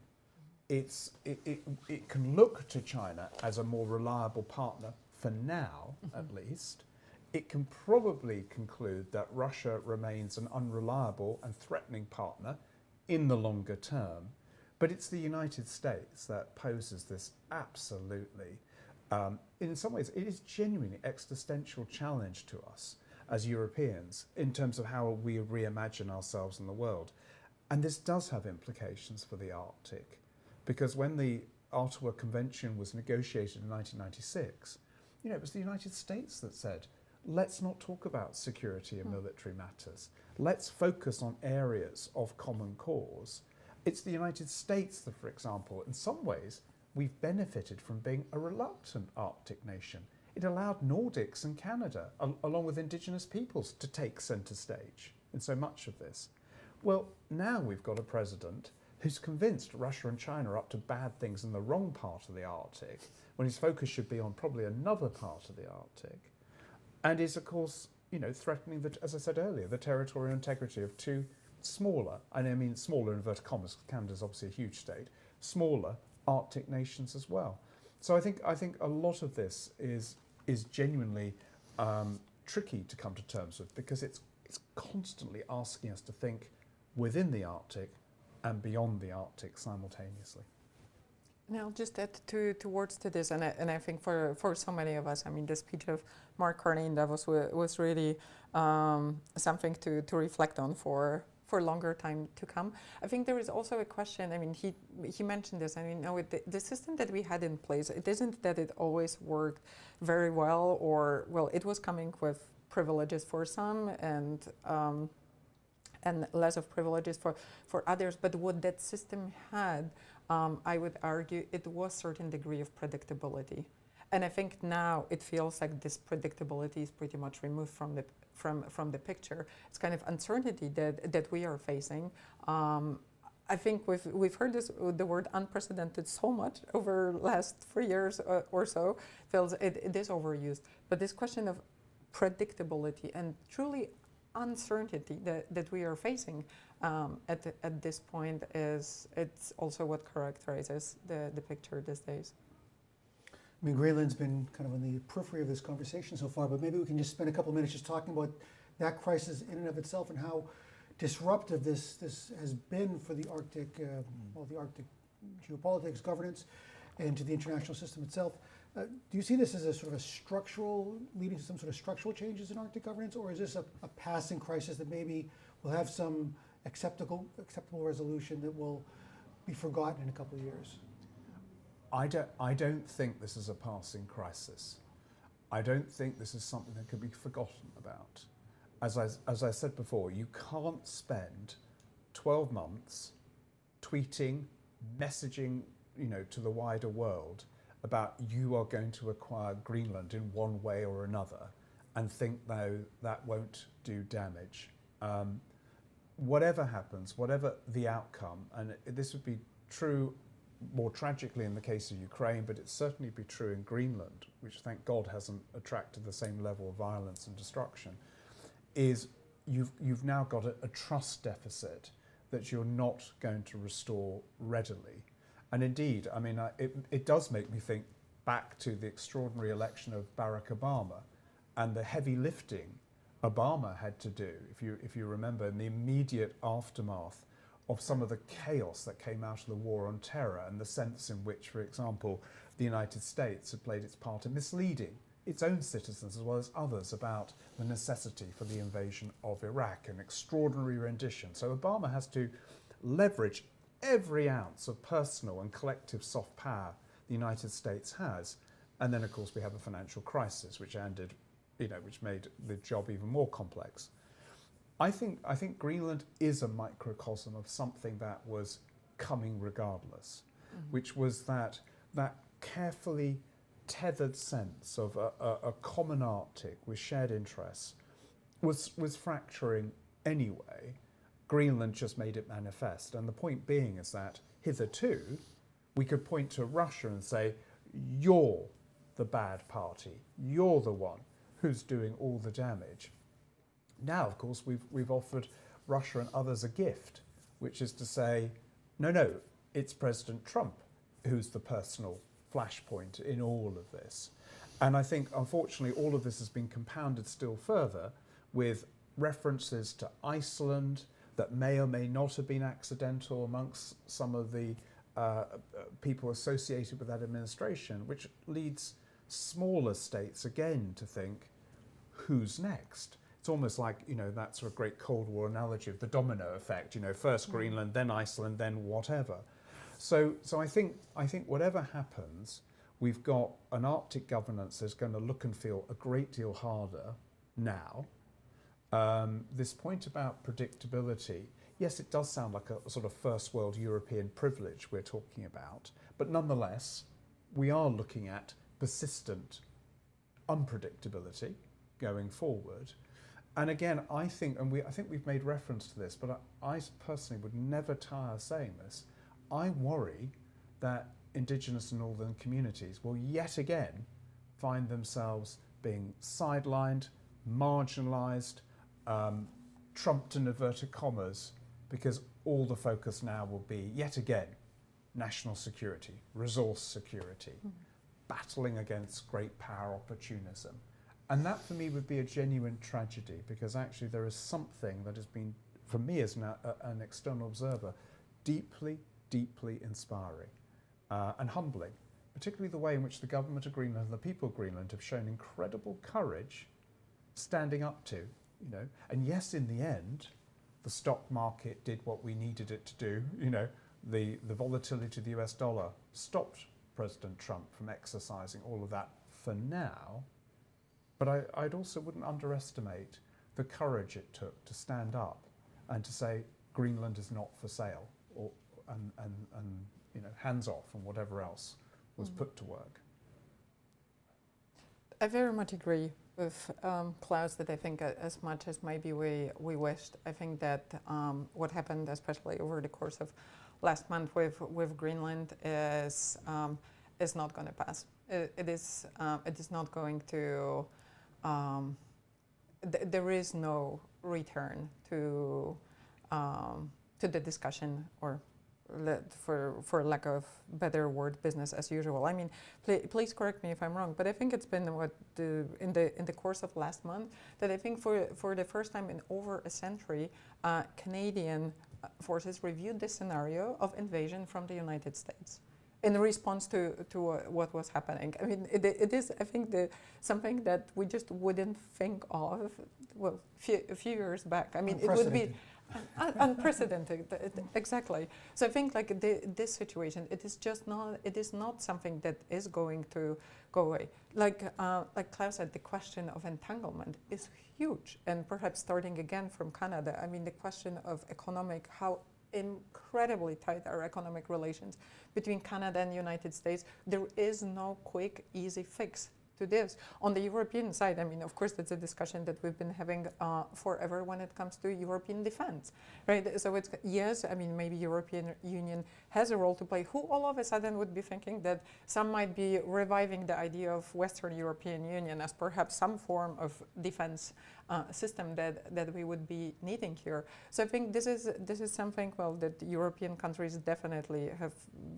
It can look to China as a more reliable partner for now, at least. It can probably conclude that Russia remains an unreliable and threatening partner in the longer term. But it's the United States that poses this absolutely, in some ways, it is genuinely existential challenge to us as Europeans in terms of how we reimagine ourselves in the world. And this does have implications for the Arctic, because when the Ottawa Convention was negotiated in 1996, it was the United States that said, let's not talk about security and military matters. Let's focus on areas of common cause. It's the United States that, for example, in some ways, we've benefited from being a reluctant Arctic nation. It allowed Nordics and Canada, along with indigenous peoples, to take centre stage in so much of this. Well, now we've got a president who's convinced Russia and China are up to bad things in the wrong part of the Arctic, when his focus should be on probably another part of the Arctic, and is, of course, threatening, as I said earlier, the territorial integrity of two smaller, and I mean smaller in inverted commas, Canada's obviously a huge state, smaller Arctic nations as well. So I think a lot of this is genuinely tricky to come to terms with, because it's constantly asking us to think within the Arctic and beyond the Arctic simultaneously. Now, just add towards to this, and I think for so many of us, I mean, the speech of Mark Carney in Davos was really something to reflect on for longer time to come. I think there is also a question, I mean, he mentioned this, I mean, no, the system that we had in place, it isn't that it always worked very well, or, well, it was coming with privileges for some and less of privileges for others, but what that system had, I would argue, it was a certain degree of predictability. And I think now it feels like this predictability is pretty much removed from the picture. It's kind of uncertainty that we are facing. I think we've heard the word unprecedented so much over the last 3 years or so. Feels it is overused. But this question of predictability and truly uncertainty that we are facing at this point it's also what characterizes the picture these days. I mean, Greenland's been kind of on the periphery of this conversation so far, but maybe we can just spend a couple of minutes just talking about that crisis in and of itself and how disruptive this has been for the Arctic, the Arctic geopolitics, governance, and to the international system itself. Do you see this as a sort of a structural, leading to some sort of structural changes in Arctic governance, or is this a passing crisis that maybe will have some acceptable resolution that will be forgotten in a couple of years? I don't think this is a passing crisis. I don't think this is something that can be forgotten about. As I said before, you can't spend 12 months tweeting, messaging, to the wider world about you are going to acquire Greenland in one way or another and think, no, that won't do damage. Whatever happens, whatever the outcome, and this would be true more tragically in the case of Ukraine, but it'd certainly be true in Greenland, which thank God hasn't attracted the same level of violence and destruction, is you've now got a trust deficit that you're not going to restore readily. And indeed, I mean, it does make me think back to the extraordinary election of Barack Obama and the heavy lifting Obama had to do, if you remember, in the immediate aftermath of some of the chaos that came out of the war on terror and the sense in which, for example, the United States had played its part in misleading its own citizens as well as others about the necessity for the invasion of Iraq, an extraordinary rendition. So Obama has to leverage every ounce of personal and collective soft power the United States has. And then, of course, we have a financial crisis, which ended, which made the job even more complex. I think Greenland is a microcosm of something that was coming regardless, which was that carefully tethered sense of a common Arctic with shared interests was fracturing anyway. Greenland just made it manifest. And the point being is that hitherto we could point to Russia and say, you're the bad party, you're the one who's doing all the damage. Now, of course, we've offered Russia and others a gift, which is to say, no, it's President Trump who's the personal flashpoint in all of this. And I think, unfortunately, all of this has been compounded still further with references to Iceland that may or may not have been accidental amongst some of the people associated with that administration, which leads smaller states again to think, who's next? It's almost like, that sort of great Cold War analogy of the domino effect, first Greenland, then Iceland, then whatever. So I think whatever happens, we've got an Arctic governance that's going to look and feel a great deal harder now. This point about predictability, yes, it does sound like a sort of first world European privilege we're talking about, but nonetheless, we are looking at persistent unpredictability going forward. And again, I think we've made reference to this, but I personally would never tire saying this. I worry that indigenous and northern communities will yet again find themselves being sidelined, marginalised, trumped in inverted commas because all the focus now will be, yet again, national security, resource security, battling against great power opportunism. And that for me would be a genuine tragedy, because actually there is something that has been, for me as an external observer, deeply, deeply inspiring and humbling, particularly the way in which the government of Greenland and the people of Greenland have shown incredible courage standing up to, and yes, in the end, the stock market did what we needed it to do, the volatility of the US dollar stopped President Trump from exercising all of that for now, but I'd also wouldn't underestimate the courage it took to stand up and to say Greenland is not for sale, and hands off and whatever else was put to work. I very much agree with Klaus that I think as much as maybe we wished, I think that what happened, especially over the course of last month with Greenland, is not going to pass. It is not going to. There is no return to the discussion, or for lack of better word, business as usual. I mean, please correct me if I'm wrong, but I think it's been in the course of last month that I think for the first time in over a century, Canadian forces reviewed the scenario of invasion from the United States in response to what was happening. I mean, it is, I think, something that we just wouldn't think of, well, a few years back. I mean, it would be unprecedented, exactly. So I think like this situation, it is not something that is going to go away. Like Klaus said, the question of entanglement is huge, and perhaps starting again from Canada, I mean, the question of how incredibly tight are economic relations between Canada and the United States. There is no quick, easy fix to this. On the European side, I mean, of course, that's a discussion that we've been having forever when it comes to European defense, right? So it's, yes, I mean, maybe European Union has a role to play. Who all of a sudden would be thinking that some might be reviving the idea of Western European Union as perhaps some form of defense system that we would be needing here. So I think this is something, well, that European countries definitely have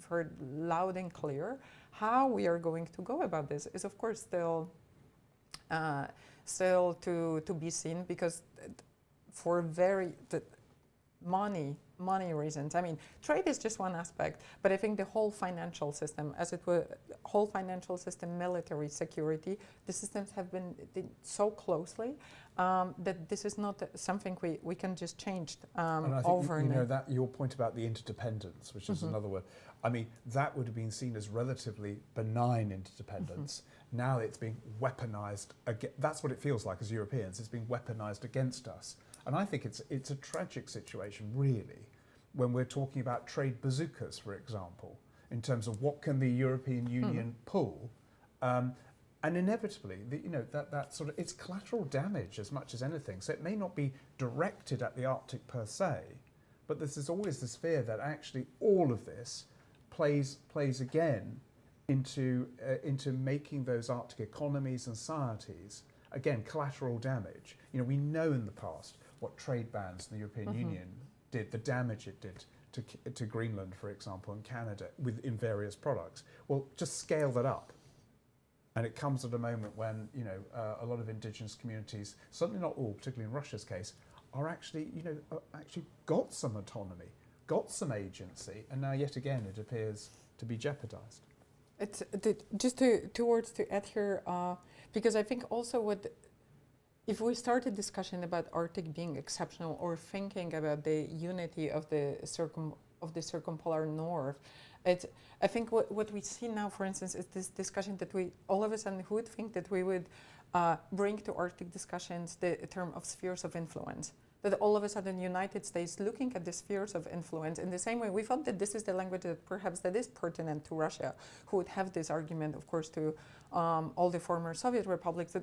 heard loud and clear. How we are going to go about this is, of course, still to be seen, because for money reasons. I mean, trade is just one aspect, but I think the whole financial system, military security, the systems have been so closely that this is not something we can just change overnight. And I think, that your point about the interdependence, which is another word, I mean, that would have been seen as relatively benign interdependence. Now it's being weaponized. That's what it feels like as Europeans. It's being weaponized against us. And I think it's a tragic situation, really, when we're talking about trade bazookas, for example, in terms of what can the European Union pull. And inevitably, that sort of, it's collateral damage as much as anything. So it may not be directed at the Arctic per se, but there's always this fear that actually all of this plays again into making those Arctic economies and societies, again, collateral damage. We know in the past what trade bans in the European Union did, the damage it did to Greenland, for example, and Canada in various products. Well, just scale that up. And it comes at a moment when, a lot of indigenous communities, certainly not all, particularly in Russia's case, are actually got some autonomy, got some agency, and now yet again it appears to be jeopardized. It's just two words to add here, because I think also if we start a discussion about Arctic being exceptional, or thinking about the unity of the circumpolar north, I think what we see now, for instance, is this discussion that we all of a sudden, who would think that we would bring to Arctic discussions the term of spheres of influence? That all of a sudden United States looking at the spheres of influence in the same way, we thought that this is the language that perhaps that is pertinent to Russia, who would have this argument, of course, to all the former Soviet republics,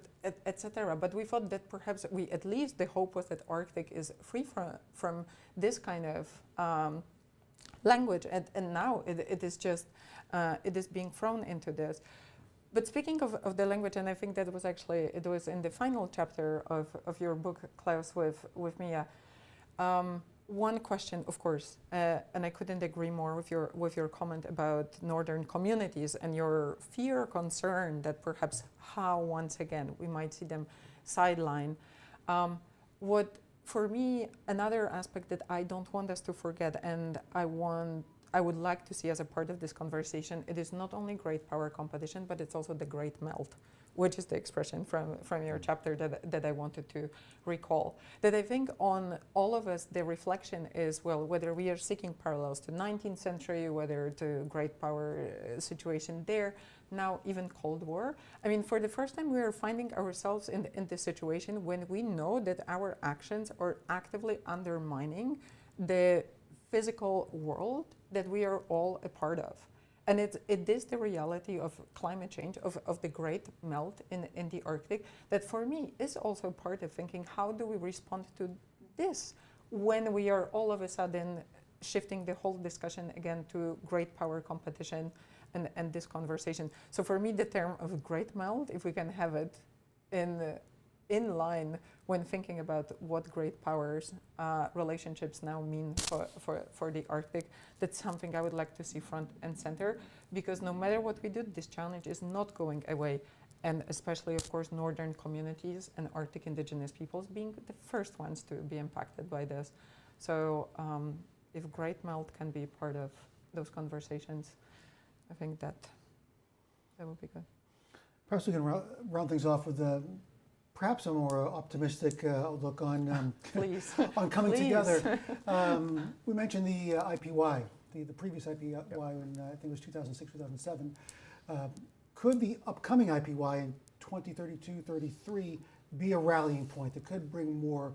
etc. But we thought that perhaps at least the hope was that Arctic is free from this kind of language, and now it is just it is being thrown into this. But speaking of the language, and I think that it was in the final chapter of your book, Klaus, with Mia. one question, of course, and I couldn't agree more with your comment about northern communities and your fear, concern that perhaps how once again we might see them sidelined. What for me another aspect that I don't want us to forget, and I would like to see as a part of this conversation, it is not only great power competition, but it's also the great melt, which is the expression from your chapter that I wanted to recall. That I think on all of us, the reflection is, well, whether we are seeking parallels to 19th century, whether to great power situation there, now even Cold War. I mean, for the first time, we are finding ourselves in this situation when we know that our actions are actively undermining the physical world that we are all a part of. And it is the reality of climate change, of the great melt in the Arctic, that for me is also part of thinking, how do we respond to this when we are all of a sudden shifting the whole discussion again to great power competition and this conversation. So for me, the term of great melt, if we can have it in line when thinking about what great powers relationships now mean for the Arctic, that's something I would like to see front and center, because no matter what we do, this challenge is not going away. And especially, of course, northern communities and Arctic indigenous peoples being the first ones to be impacted by this. So if great melt can be part of those conversations, I think that would be good. Perhaps we can round things off with perhaps a more optimistic outlook on Please. on coming Please. together. We mentioned the IPY, the previous IPY, in I think it was 2006, 2007. Could the upcoming IPY in 2032-33 be a rallying point that could bring more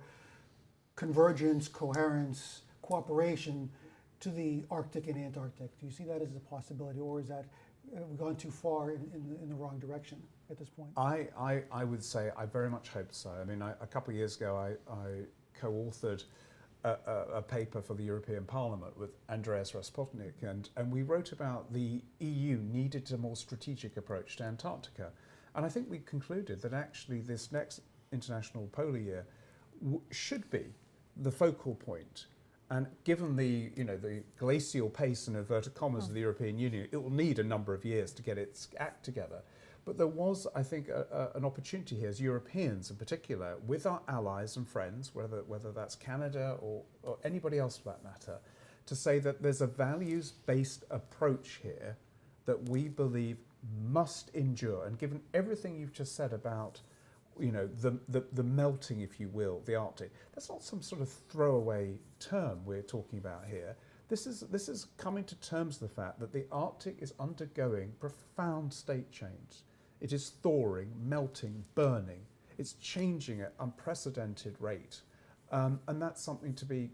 convergence, coherence, cooperation to the Arctic and Antarctic? Do you see that as a possibility, or is that we've gone too far in the wrong direction at this point? I would say I very much hope so. I mean, a couple of years ago, I co-authored a paper for the European Parliament with Andreas Raspotnik, and we wrote about the EU needed a more strategic approach to Antarctica. And I think we concluded that actually this next International Polar Year should be the focal point. And given the glacial pace and inverted commas of the European Union, it will need a number of years to get its act together. But there was, I think, an opportunity here as Europeans in particular, with our allies and friends, whether that's Canada or anybody else for that matter, to say that there's a values-based approach here that we believe must endure. And given everything you've just said about the melting, if you will, the Arctic, that's not some sort of throwaway term we're talking about here. This is coming to terms with the fact that the Arctic is undergoing profound state change. It is thawing, melting, burning. It's changing at unprecedented rate. And that's something to be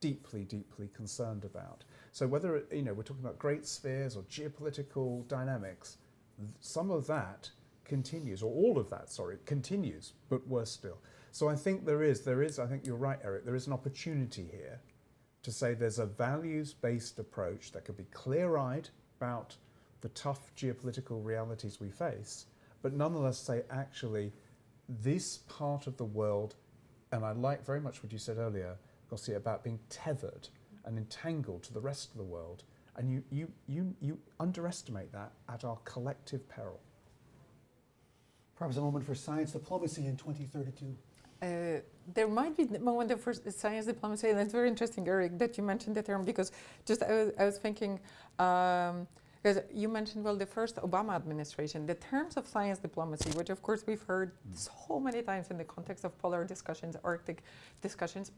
deeply, deeply concerned about. So whether we're talking about great spheres or geopolitical dynamics, some of that continues, or all of that, continues, but worse still. So I think there is, I think you're right, Eric, there is an opportunity here to say there's a values-based approach that could be clear-eyed about the tough geopolitical realities we face, but nonetheless say, actually, this part of the world, and I like very much what you said earlier, Gosia, about being tethered and entangled to the rest of the world, and you underestimate that at our collective peril. Perhaps a moment for science diplomacy in 2032. There might be the moment of science diplomacy, and it's very interesting, Eric, that you mentioned the term, because just I was thinking, because you mentioned, well, the first Obama administration, the terms of science diplomacy, which of course we've heard so many times in the context of polar discussions, Arctic discussions,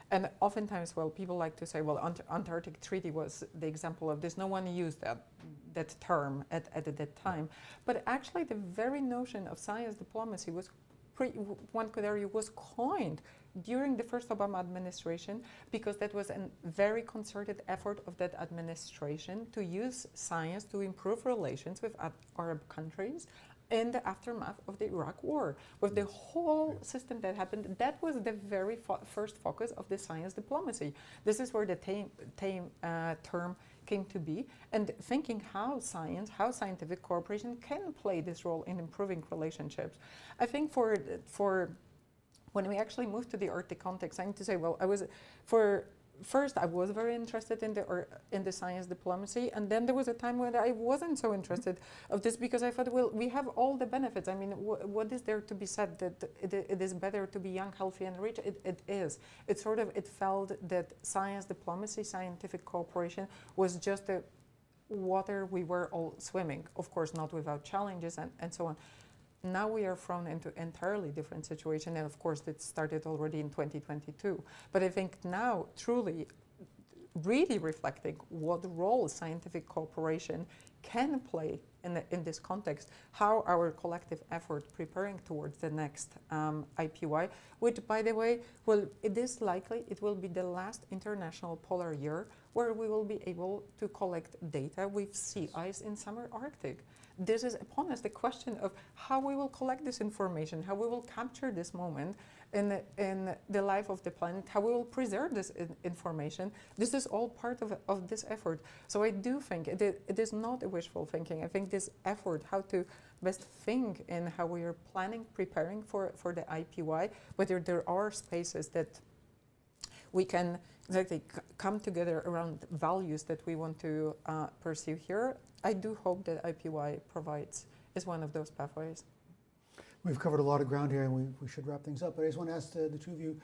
and oftentimes, well, people like to say, well, Antarctic Treaty was the example of this. No one used that term at that time. But actually the very notion of science diplomacy was, one could argue, was coined during the first Obama administration, because that was a very concerted effort of that administration to use science to improve relations with Arab countries in the aftermath of the Iraq War. With the whole system that happened, that was the very first focus of the science diplomacy. This is where the term came to be, and thinking how scientific cooperation can play this role in improving relationships. I think for when we actually moved to the Arctic context, I need to say, well, first I was very interested in the science diplomacy, and then there was a time when I wasn't so interested of this, because I thought, well, we have all the benefits. I mean, what is there to be said that it is better to be young, healthy, and rich? It is. It felt that science diplomacy, scientific cooperation was just the water we were all swimming. Of course, not without challenges and so on. Now we are thrown into entirely different situation, and of course it started already in 2022. But I think now, truly, really reflecting what role scientific cooperation can play in this context, how our collective effort preparing towards the next IPY, which, by the way, it is likely it will be the last international polar year where we will be able to collect data with sea ice in summer Arctic. This is upon us, the question of how we will collect this information, how we will capture this moment in the life of the planet, how we will preserve this information. This is all part of this effort. So I do think it is not a wishful thinking. I think this effort, how to best think in how we are planning, preparing for the IPY, whether there are spaces that we can exactly come together around values that we want to pursue here. I do hope that IPY is one of those pathways. We've covered a lot of ground here, and we should wrap things up. But I just want to ask the two of you,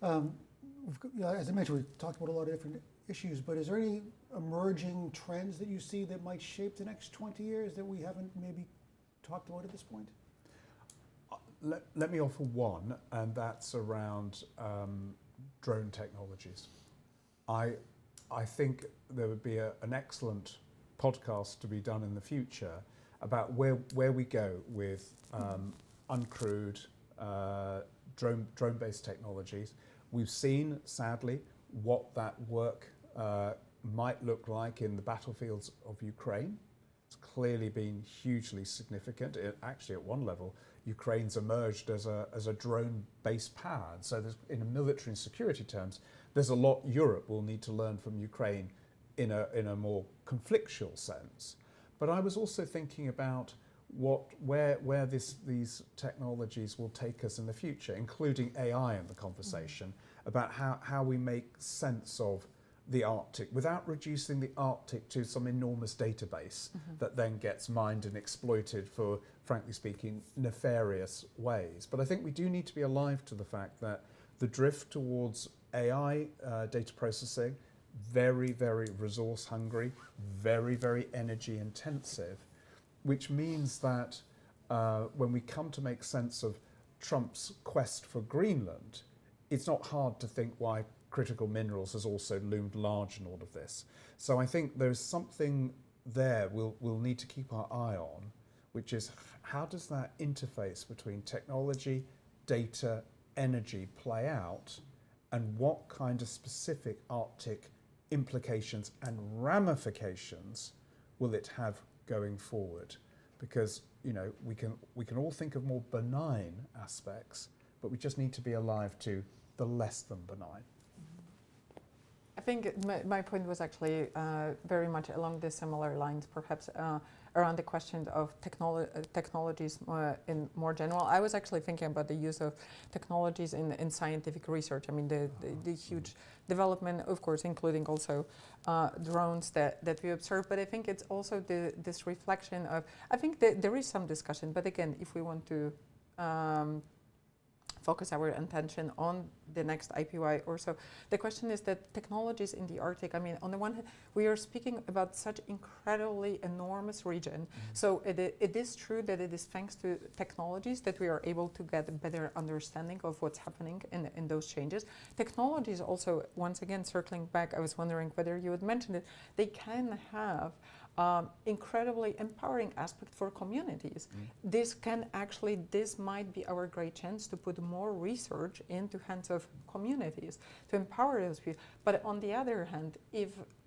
as I mentioned, we've talked about a lot of different issues, but is there any emerging trends that you see that might shape the next 20 years that we haven't maybe talked about at this point? Let me offer one, and that's around drone technologies. I think there would be an excellent podcast to be done in the future about where we go with uncrewed drone-based technologies. We've seen, sadly, what that work might look like in the battlefields of Ukraine. It's clearly been hugely significant. Actually, at one level, Ukraine's emerged as a drone-based power. And so in military and security terms, there's a lot Europe will need to learn from Ukraine in a more conflictual sense. But I was also thinking about where these technologies will take us in the future, including AI in the conversation, about how we make sense of the Arctic without reducing the Arctic to some enormous database that then gets mined and exploited for, frankly speaking, nefarious ways. But I think we do need to be alive to the fact that the drift towards AI data processing, very, very resource hungry, very, very energy intensive, which means that when we come to make sense of Trump's quest for Greenland, it's not hard to think why critical minerals has also loomed large in all of this. So I think there's something there we'll need to keep our eye on, which is how does that interface between technology, data, energy play out, and what kind of specific Arctic implications and ramifications will it have going forward? Because we can all think of more benign aspects, but we just need to be alive to the less than benign. I think my point was actually very much along the similar lines, perhaps around the question of technologies in more general. I was actually thinking about the use of technologies in scientific research. I mean, the huge development, of course, including also drones that we observe. But I think it's also this reflection of, I think that there is some discussion, but again, if we want to focus our attention on the next IPY or so. The question is that technologies in the Arctic, I mean, on the one hand, we are speaking about such incredibly enormous region. So it is true that it is thanks to technologies that we are able to get a better understanding of what's happening in those changes. Technologies also, once again, circling back, I was wondering whether you would mention it, they can have incredibly empowering aspect for communities. This might be our great chance to put more research into hands of communities, to empower those people. But on the other hand,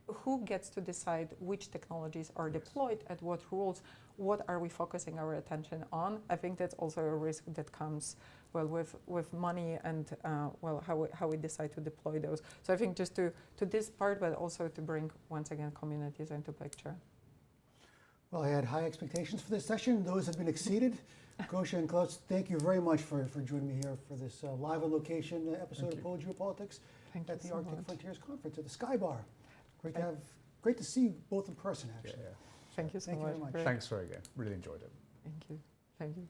who gets to decide which technologies are deployed, at what rules, what are we focusing our attention on? I think that's also a risk that comes with money and how we decide to deploy those. So I think just to this part, but also to bring once again communities into picture. Well, I had high expectations for this session. Those have been exceeded. Gosia and Klaus, thank you very much for joining me here for this live on location episode of Polar Geopolitics. Thank you at the so Arctic much. Frontiers Conference at the Sky Bar. Great to see you both in person, actually. Yeah. Thank you so Thank you much. very much. Great. Thanks for again. Really enjoyed it. Thank you. Thank you.